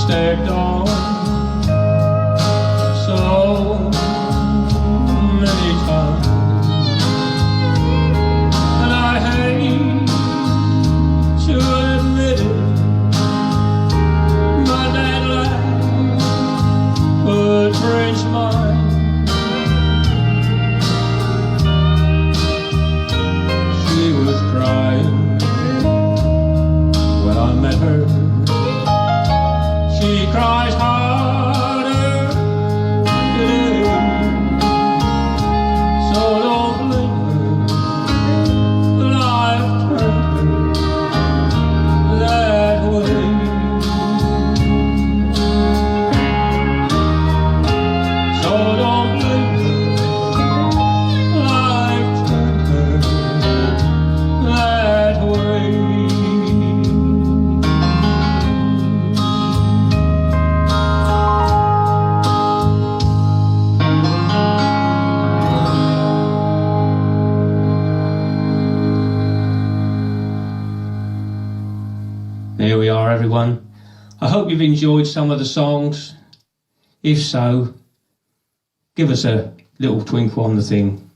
Stepped on so many times, and I hate to admit it, but that last footprint's mine. She was crying when I met her. She cries harder today, so don't blame her. Life turned her that way. So don't blame her. Life turned her that way. There we are, everyone. I hope you've enjoyed some of the songs. If so, give us a little twinkle on the thing.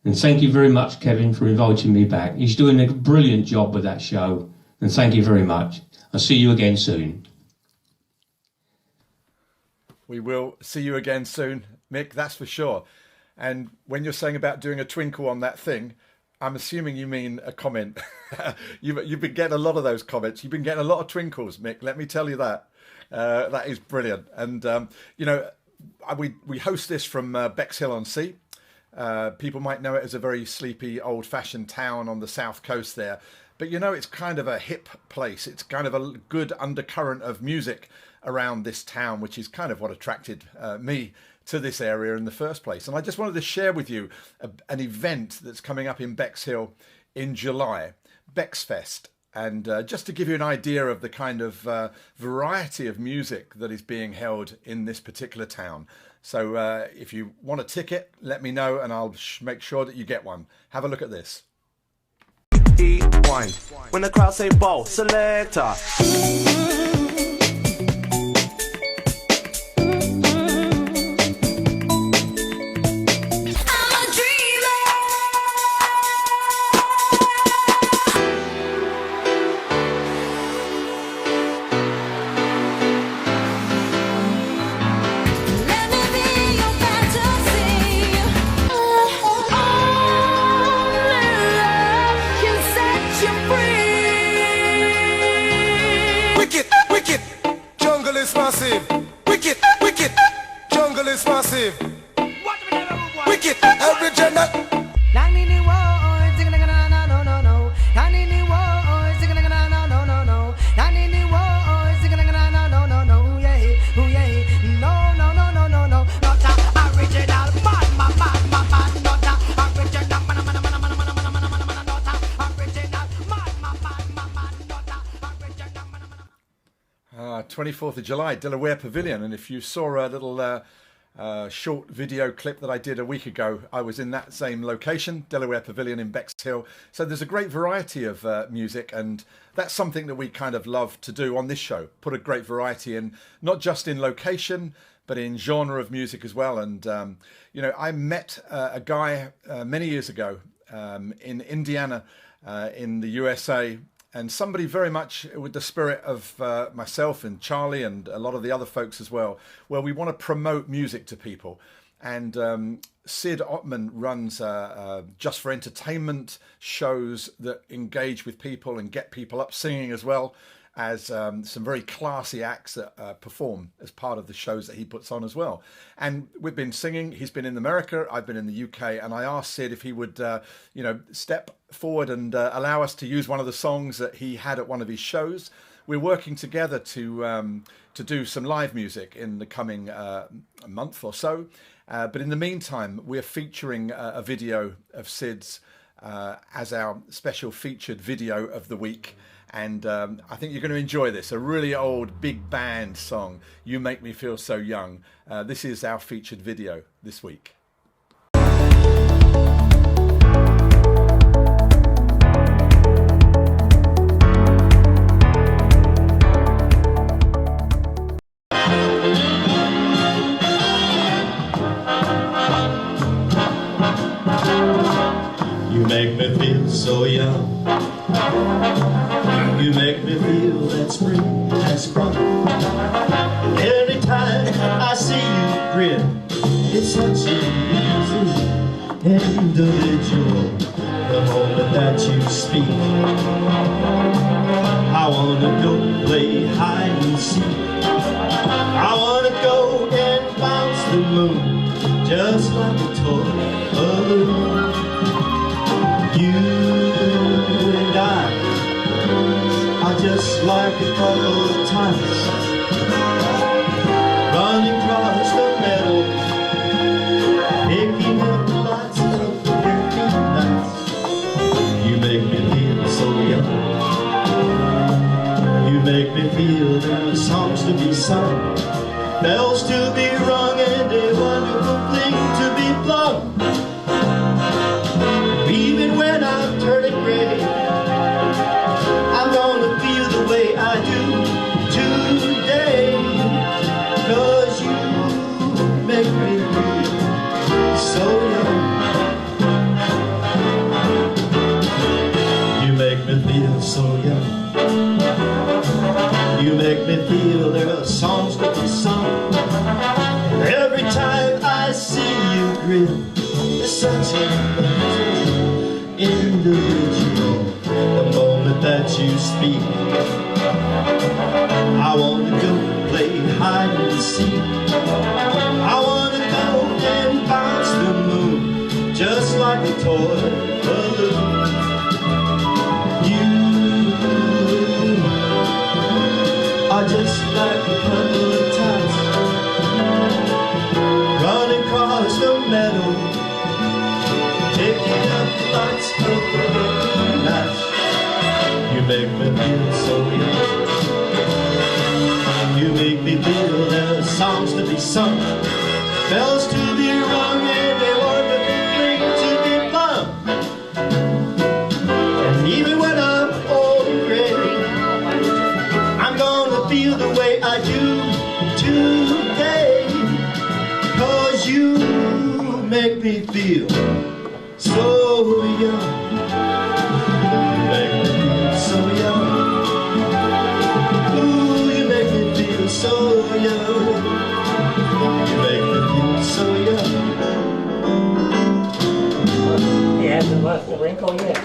And thank you very much, Kevin, for inviting me back. He's doing a brilliant job with that show. And thank you very much. I'll see you again soon. We will see you again soon, Mick, that's for sure. And when you're saying about doing a twinkle on that thing, I'm assuming you mean a comment. You've been getting a lot of those comments. You've been getting a lot of twinkles, Mick. Let me tell you that. That is brilliant. And, you know, we host this from Bexhill-on-Sea. People might know it as a very sleepy, old-fashioned town on the south coast there. But, you know, it's kind of a hip place. It's kind of a good undercurrent of music around this town, which is kind of what attracted me to this area in the first place. And I just wanted to share with you an event that's coming up in Bexhill in July. Bexfest. And just to give you an idea of the kind of variety of music that is being held in this particular town. So if you want a ticket, let me know and I'll make sure that you get one. Have a look at this. E1. When the crowd say ball, selector. Wicked, wicked, jungle is massive. Wicked, every gender. Ah, 24th of July, Delaware Pavilion. And if you saw a little short video clip that I did a week ago, I was in that same location, Delaware Pavilion in Bexhill. So there's a great variety of music, and that's something that we kind of love to do on this show, put a great variety in, not just in location, but in genre of music as well. And, you know, I met a guy many years ago in Indiana in the USA, and somebody very much with the spirit of myself and Charlie and a lot of the other folks as well, where we want to promote music to people. And Sid Ottman runs just for entertainment shows that engage with people and get people up singing, as well as some very classy acts that perform as part of the shows that he puts on as well. And we've been singing. He's been in America, I've been in the UK, and I asked Sid if he would, you know, step forward and allow us to use one of the songs that he had at one of his shows. We're working together to do some live music in the coming month or so. But in the meantime, we're featuring a video of Sid's as our special featured video of the week. And I think you're going to enjoy this. A really old big band song, You Make Me Feel So Young. This is our featured video this week. You make me feel so young. You make me feel that spring has sprung. Every time I see you grin, it's such an easy individual. The moment that you speak, I wanna go play hide and seek. I wanna go and bounce the moon, just like a toy balloon. You and I are just like a couple of times running across the meadow, picking up lots of pretty nights. You make me feel so young. You make me feel there are songs to be sung, bells to be rung, and a wonderful thing to be flung. Even when I'm turning gray, I'm gonna feel the way I do today. 'Cause you make me feel so young. You make me feel so young. You make me feel there are songs to be sung. Every time I see you grin, it's such an individual. The moment that you speak, I want to go play hide and seek. I want to go and bounce the moon, just like a toy balloon. You are just like a couple of times running across the meadow, picking up lots of pretty nights. You make me feel so young. You make me feel there's songs to be sung, bells to be rung, and they want to drink to be plumb. And even when I'm old and gray, I'm gonna feel the way I do today. 'Cause you make me feel so young. You make me feel so young. Ooh, you make me feel so young. You make me feel so young. He hasn't left the wrinkle yet.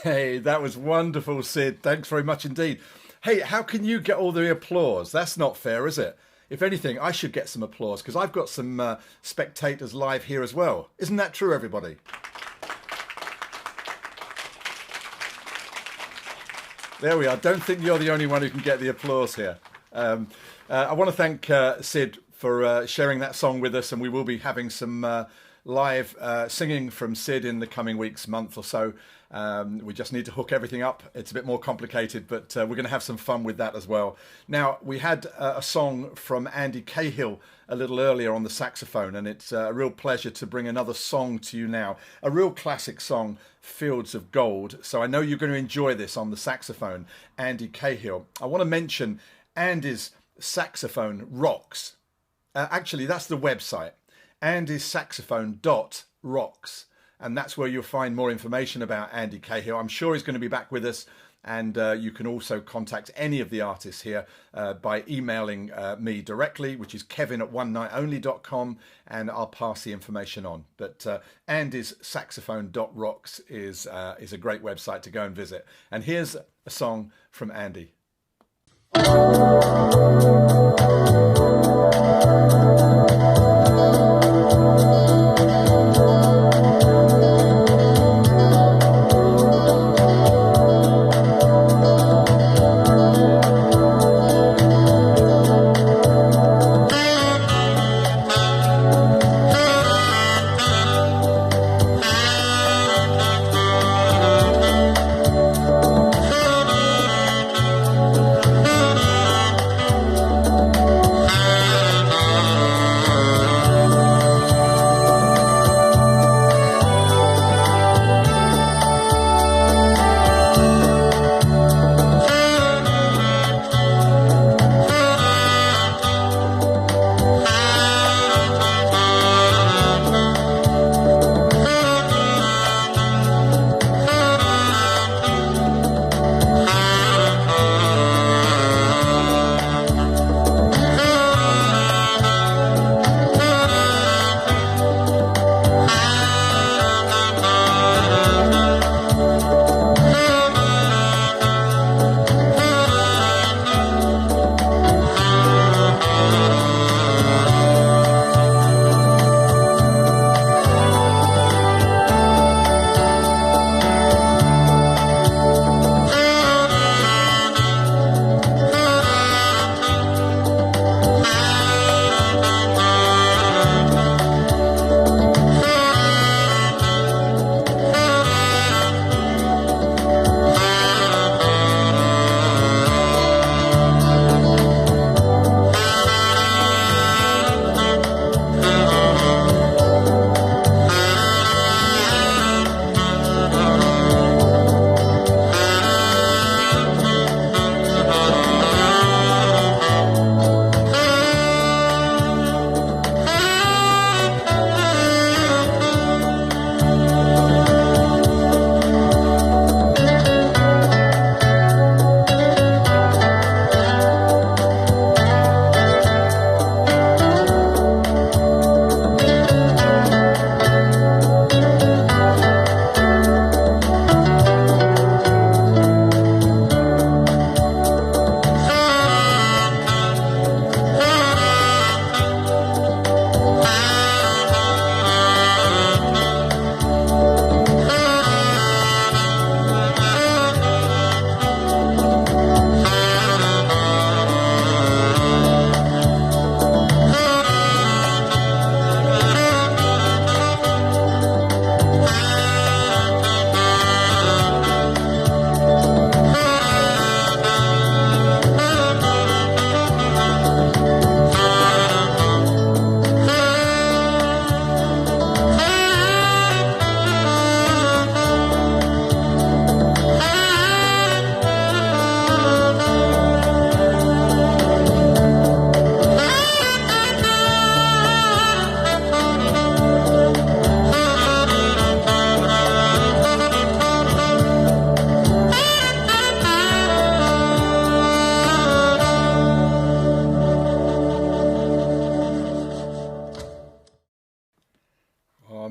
Hey, that was wonderful, Sid. Thanks very much indeed. Hey, how can you get all the applause? That's not fair, is it? If anything, I should get some applause because I've got some spectators live here as well. Isn't that true, everybody? There we are. Don't think you're the only one who can get the applause here. I want to thank Sid for sharing that song with us, and we will be having some live singing from Sid in the coming weeks, month or so. We just need to hook everything up. It's a bit more complicated, but we're going to have some fun with that as well. Now, we had a song from Andy Cahill a little earlier on the saxophone, and it's a real pleasure to bring another song to you now. A real classic song, Fields of Gold. So I know you're going to enjoy this on the saxophone, Andy Cahill. I want to mention Andy's saxophone rocks. Actually, that's the website, andysaxophone.rocks. And that's where you'll find more information about Andy Cahill. I'm sure he's going to be back with us. And you can also contact any of the artists here by emailing me directly, which is kevin@onenightonly.com, and I'll pass the information on. But Andy's saxophone.rocks is a great website to go and visit. And here's a song from Andy.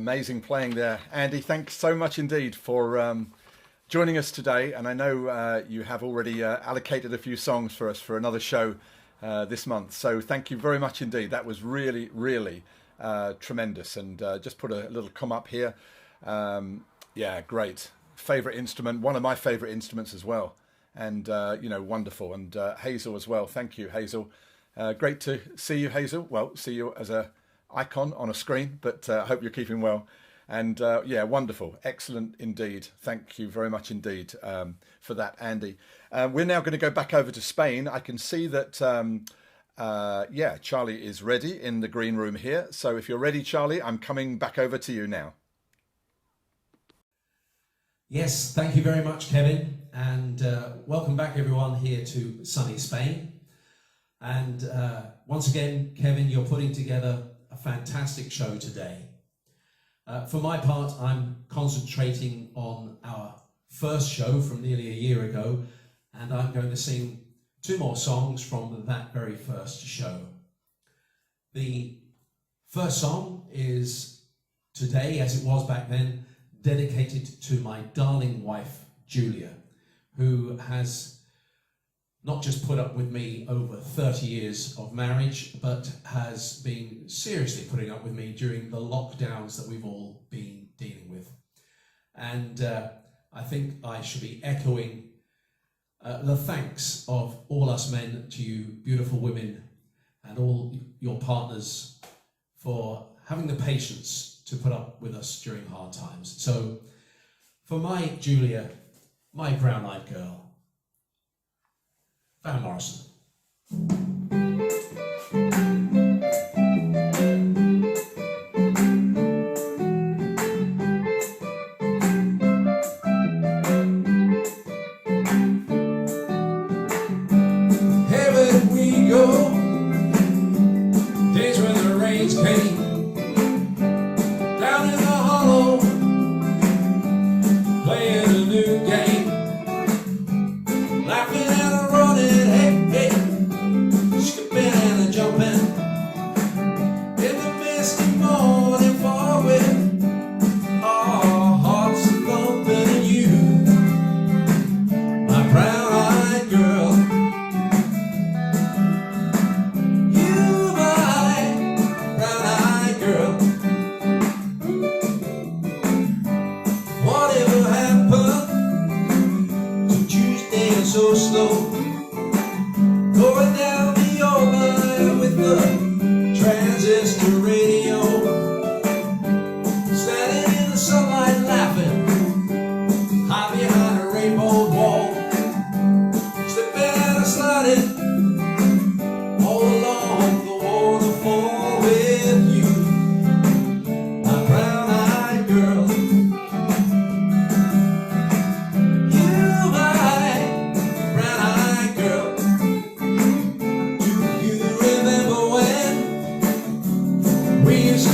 Amazing playing there. Andy, thanks so much indeed for joining us today. And I know you have already allocated a few songs for us for another show this month. So thank you very much indeed. That was really, really tremendous. And just put a little come up here. Yeah, great. Favourite instrument, one of my favourite instruments as well. And, you know, wonderful. And Hazel as well. Thank you, Hazel. Great to see you, Hazel. Well, see you as a icon on a screen, but I hope you're keeping well. And yeah, wonderful. Excellent indeed. Thank you very much indeed for that, Andy. We're now going to go back over to Spain. I can see that, yeah, Charlie is ready in the green room here. So if you're ready, Charlie, I'm coming back over to you now. Yes, thank you very much, Kevin. And welcome back, everyone, here to sunny Spain. And once again, Kevin, you're putting together a fantastic show today. For my part, I'm concentrating on our first show from nearly a year ago, and I'm going to sing 2 more songs from that very first show. The first song is today, as it was back then, dedicated to my darling wife, Julia, who has not just put up with me over 30 years of marriage, but has been seriously putting up with me during the lockdowns that we've all been dealing with. And I think I should be echoing the thanks of all us men to you beautiful women and all your partners for having the patience to put up with us during hard times. So for my Julia, my brown-eyed girl, Van Morrison. Heaven we go, days when the rains came, down in the hollow, playing a new game, laughing and running, hey, hey, skipping and jumping, in the misty morning fog with our hearts thumping in you, my brown-eyed girl. You, my brown-eyed girl. Whatever happened to Tuesday and so slow? Going down the old line with the transistor radio, standing in the sunlight laughing, high behind a rainbow wall, slipping and sliding all along the waterfall with you, my brown-eyed girl. You, my brown-eyed girl. Do you remember when we used to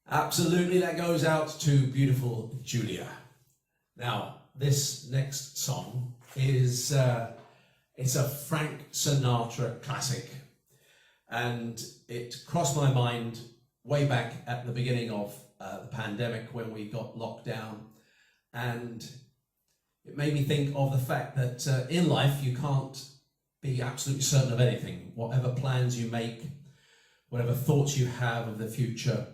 Absolutely, that goes out to beautiful Julia. Now, this next song is it's a Frank Sinatra classic, and it crossed my mind way back at the beginning of the pandemic when we got locked down, and it made me think of the fact that in life you can't be absolutely certain of anything. Whatever plans you make, whatever thoughts you have of the future,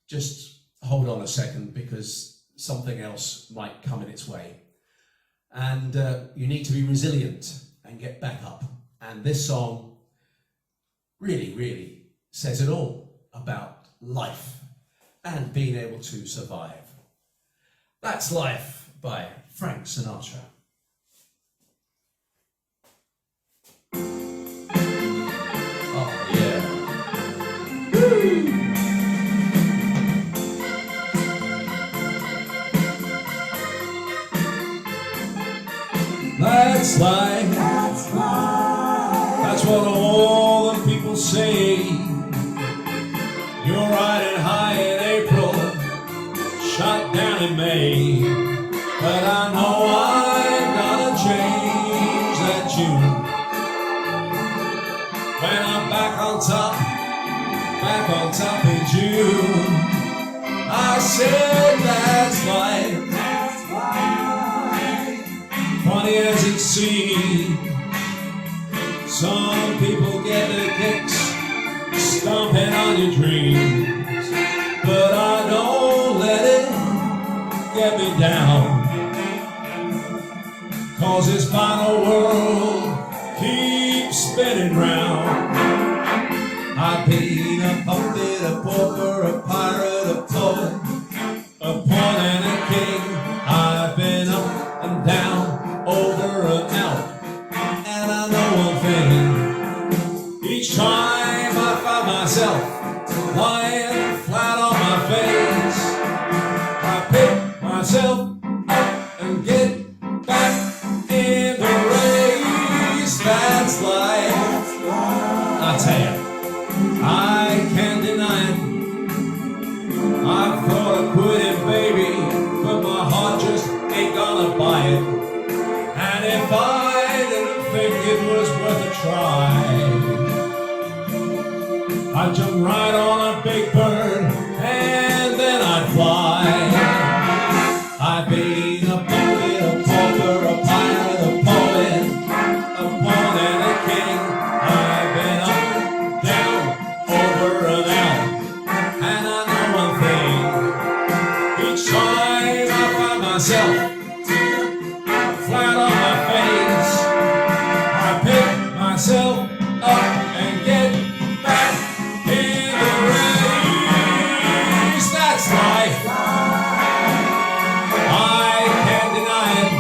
just hold on a second, because something else might come in its way. And you need to be resilient and get back up. And this song really, really says it all about life and being able to survive. That's Life by Frank Sinatra. Oh, yeah. Woo! That's life. That's life. That's what all the people say. You're riding high in April, shot down in May. But I know I'm gonna change that tune. When I'm back on top in June. I said that's life. Funny as it seems, some people get their kicks stomping on your dreams, but I don't let it get me down, 'cause this final world keeps spinning round. I've been a puppet, a pauper, a pirate, a poet, a pawn and a king. I've been up and down, over and out, and I know one thing. Each time I find myself lying flat on my face, I pick myself up and get back in the race. That's life. I tell you, I can't deny it. I thought of quitting, baby, but my heart just ain't gonna buy it. And if I didn't think it was worth a try, I'd jump right on a big bird and then I'd fly. I've been a puppet, a pauper, a pirate, a poet, a pawn and a king. I've been up, down, over and out, and I know one thing. Each time I find myself flat on my face, I pick myself up and get back in the race. That's life. I can't deny it.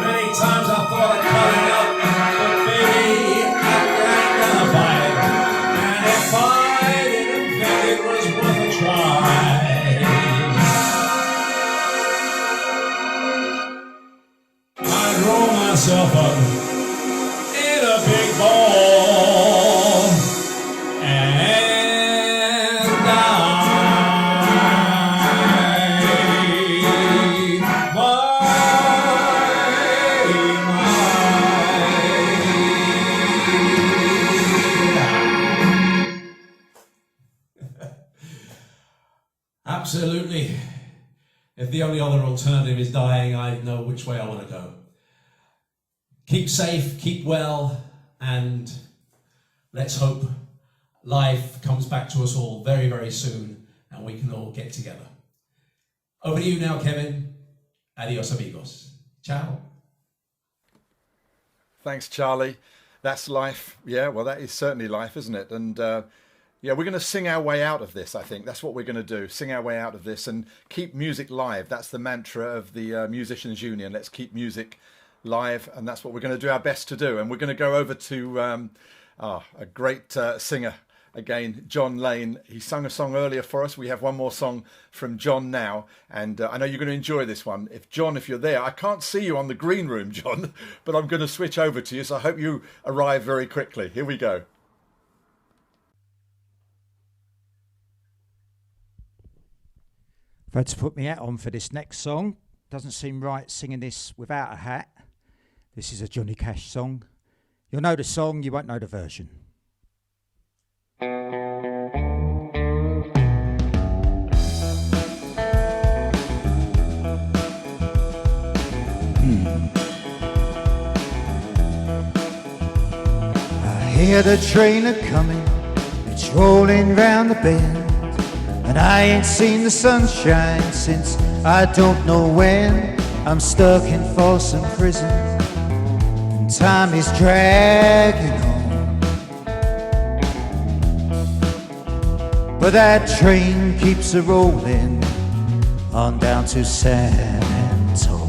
Many times I thought I'd cut it out, but baby, I ain't gonna buy it. And if I didn't think it was worth a try, roll myself up in a big ball and Absolutely. If the only other alternative is dying, I know which way I want to go. Keep safe, keep well, and let's hope life comes back to us all very, very soon and we can all get together. Over to you now, Kevin. Adios, amigos. Ciao. Thanks, Charlie. That's life. Yeah, well, that is certainly life, isn't it? And yeah, we're going to sing our way out of this, I think. That's what we're going to do, sing our way out of this and keep music live. That's the mantra of the Musicians Union. Let's keep music live, and that's what we're going to do our best to do. And we're going to go over to a great singer again, John Lane. He sung a song earlier for us. We have one more song from John now, and I know you're going to enjoy this one. If you're there, I can't see you on the green room, John, but I'm going to switch over to you, so I hope you arrive very quickly. Here we go. had to put my hat on for this next song. Doesn't seem right singing this without a hat. This is a Johnny Cash song. You'll know the song, you won't know the version. I hear the train a-coming, it's rolling round the bend, and I ain't seen the sunshine since I don't know when. I'm stuck in Folsom Prison, and time is dragging on, but that train keeps a-rolling on down to San Antone.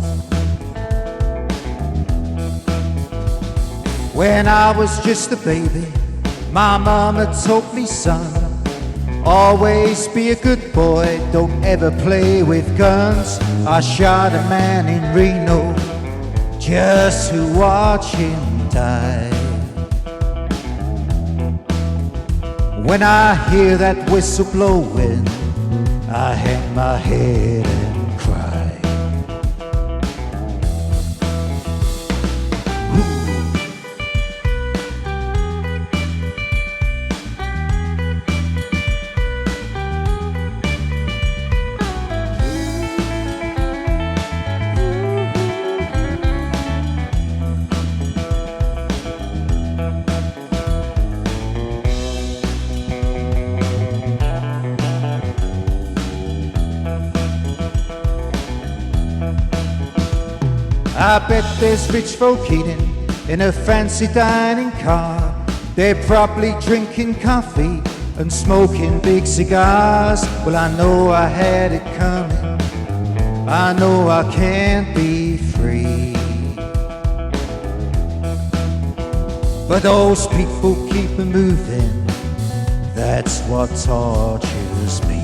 When I was just a baby, my mama told me, son, always be a good boy, don't ever play with guns. I shot a man in Reno just to watch him die. When I hear that whistle blowing, I hang my head and cry. I bet there's rich folk eating in a fancy dining car. They're probably drinking coffee and smoking big cigars. Well, I know I had it coming, I know I can't be free, but those people keep me moving, that's what tortures me.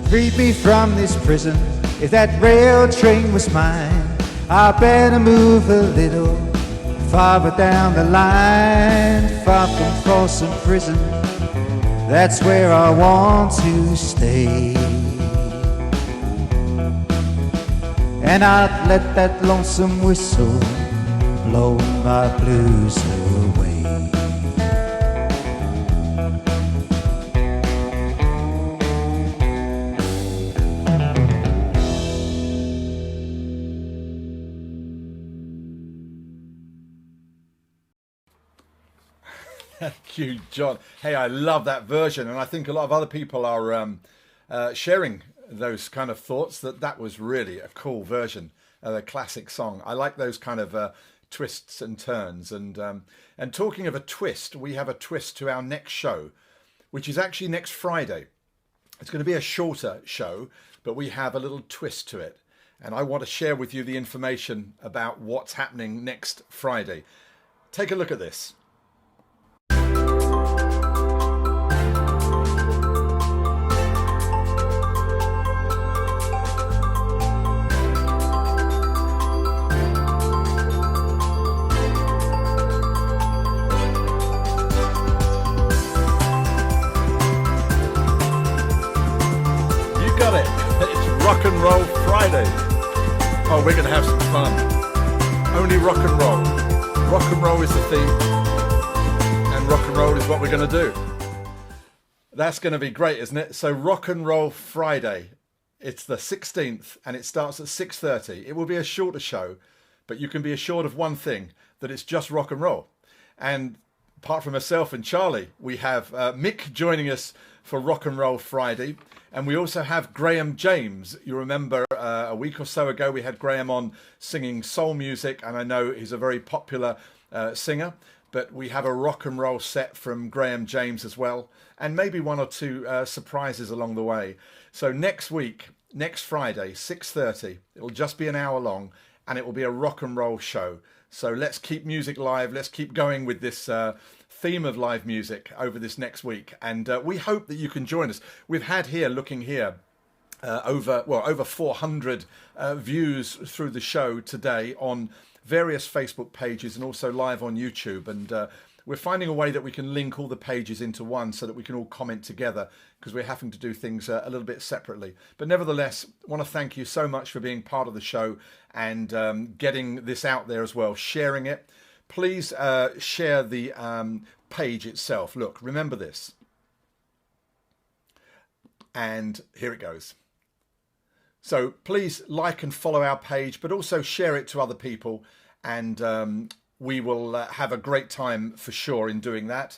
Freed me from this prison, if that rail train was mine, I better move a little farther down the line, far from Folsom Prison, that's where I want to stay. And I'd let that lonesome whistle blow my blues away. Thank you, John. Hey, I love that version, and I think a lot of other people are sharing those kind of thoughts, that was really a cool version of a classic song. I like those kind of twists and turns. And talking of a twist, we have a twist to our next show, which is actually next Friday. It's going to be a shorter show, but we have a little twist to it. And I want to share with you the information about what's happening next Friday. Take a look at this. Rock and Roll Friday. Oh, we're going to have some fun. Only rock and roll. Rock and roll is the theme, and rock and roll is what we're going to do. That's going to be great, isn't it? So Rock and Roll Friday. It's the 16th, and it starts at 6:30. It will be a shorter show, but you can be assured of one thing, that it's just rock and roll. And apart from myself and Charlie, we have Mick joining us for Rock and Roll Friday. And we also have Graham James. You remember a week or so ago we had Graham on singing soul music, and I know he's a very popular singer. but we have a rock and roll set from Graham James as well, and maybe one or two surprises along the way. So next week, next Friday, 6:30, it'll just be an hour long, and it will be a rock and roll show. So let's keep music live. Let's keep going with this theme of live music over this next week. And we hope that you can join us. We've had here, looking here, over 400 views through the show today on various Facebook pages and also live on YouTube. And we're finding a way that we can link all the pages into one so that we can all comment together, because we're having to do things a little bit separately. But nevertheless, I want to thank you so much for being part of the show and getting this out there as well, sharing it. Please share the page itself. Look, remember this. And here it goes. So please like and follow our page, but also share it to other people. And we will have a great time for sure in doing that.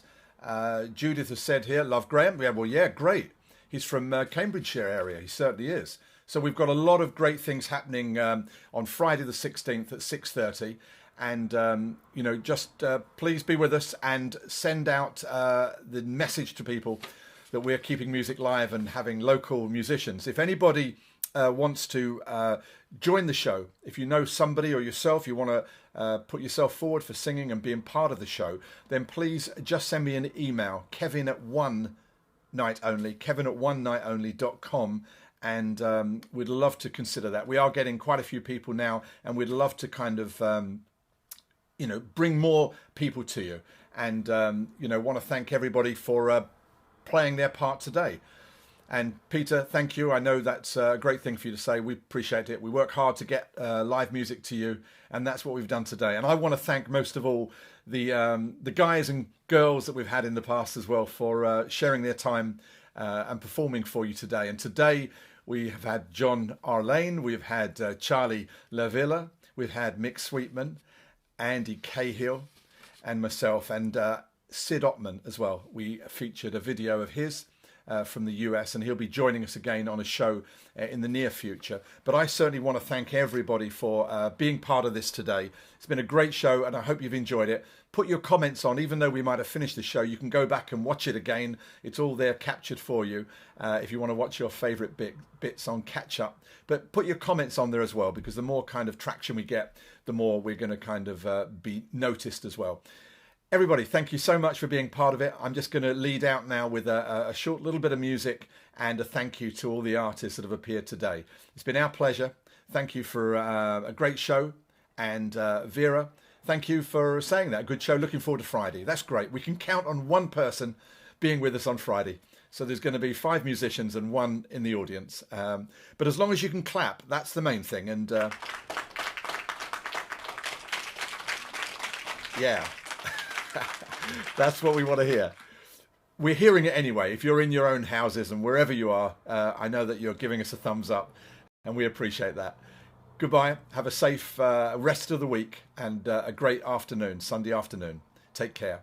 Judith has said here, love Graham. Yeah, well, yeah, great. He's from Cambridgeshire area. He certainly is. So we've got a lot of great things happening on Friday the 16th at 6:30. And, you know, just please be with us and send out the message to people that we're keeping music live and having local musicians. If anybody wants to join the show, if you know somebody or yourself, you want to put yourself forward for singing and being part of the show, then please just send me an email, kevin@onenightonly.com, and we'd love to consider that. We are getting quite a few people now, and we'd love to kind of you know, bring more people to you. And you know, want to thank everybody for playing their part today. And Peter, thank you. I know that's a great thing for you to say. We appreciate it. We work hard to get live music to you, and that's what we've done today. And I want to thank most of all the guys and girls that we've had in the past as well for sharing their time and performing for you today. And today we have had John Arlane, we've had Charlie LaVila, we've had Mick Sweetman, Andy Cahill, and myself, and Sid Ottman as well. We featured a video of his from the US, and he'll be joining us again on a show in the near future. But I certainly want to thank everybody for being part of this today. It's been a great show, and I hope you've enjoyed it. Put your comments on. Even though we might have finished the show, you can go back and watch it again. It's all there captured for you if you want to watch your favourite bits on catch up. But put your comments on there as well, because the more kind of traction we get, the more we're going to kind of be noticed as well. Everybody, thank you so much for being part of it. I'm just going to lead out now with a short little bit of music and a thank you to all the artists that have appeared today. It's been our pleasure. Thank you for a great show. And Vera, thank you for saying that. Good show. Looking forward to Friday. That's great. We can count on one person being with us on Friday. So there's going to be 5 musicians and 1 in the audience. But as long as you can clap, that's the main thing. And yeah. That's what we want to hear. We're hearing it anyway. If you're in your own houses and wherever you are, I know that you're giving us a thumbs up, and we appreciate that. Goodbye. Have a safe rest of the week and a great afternoon, Sunday afternoon. Take care.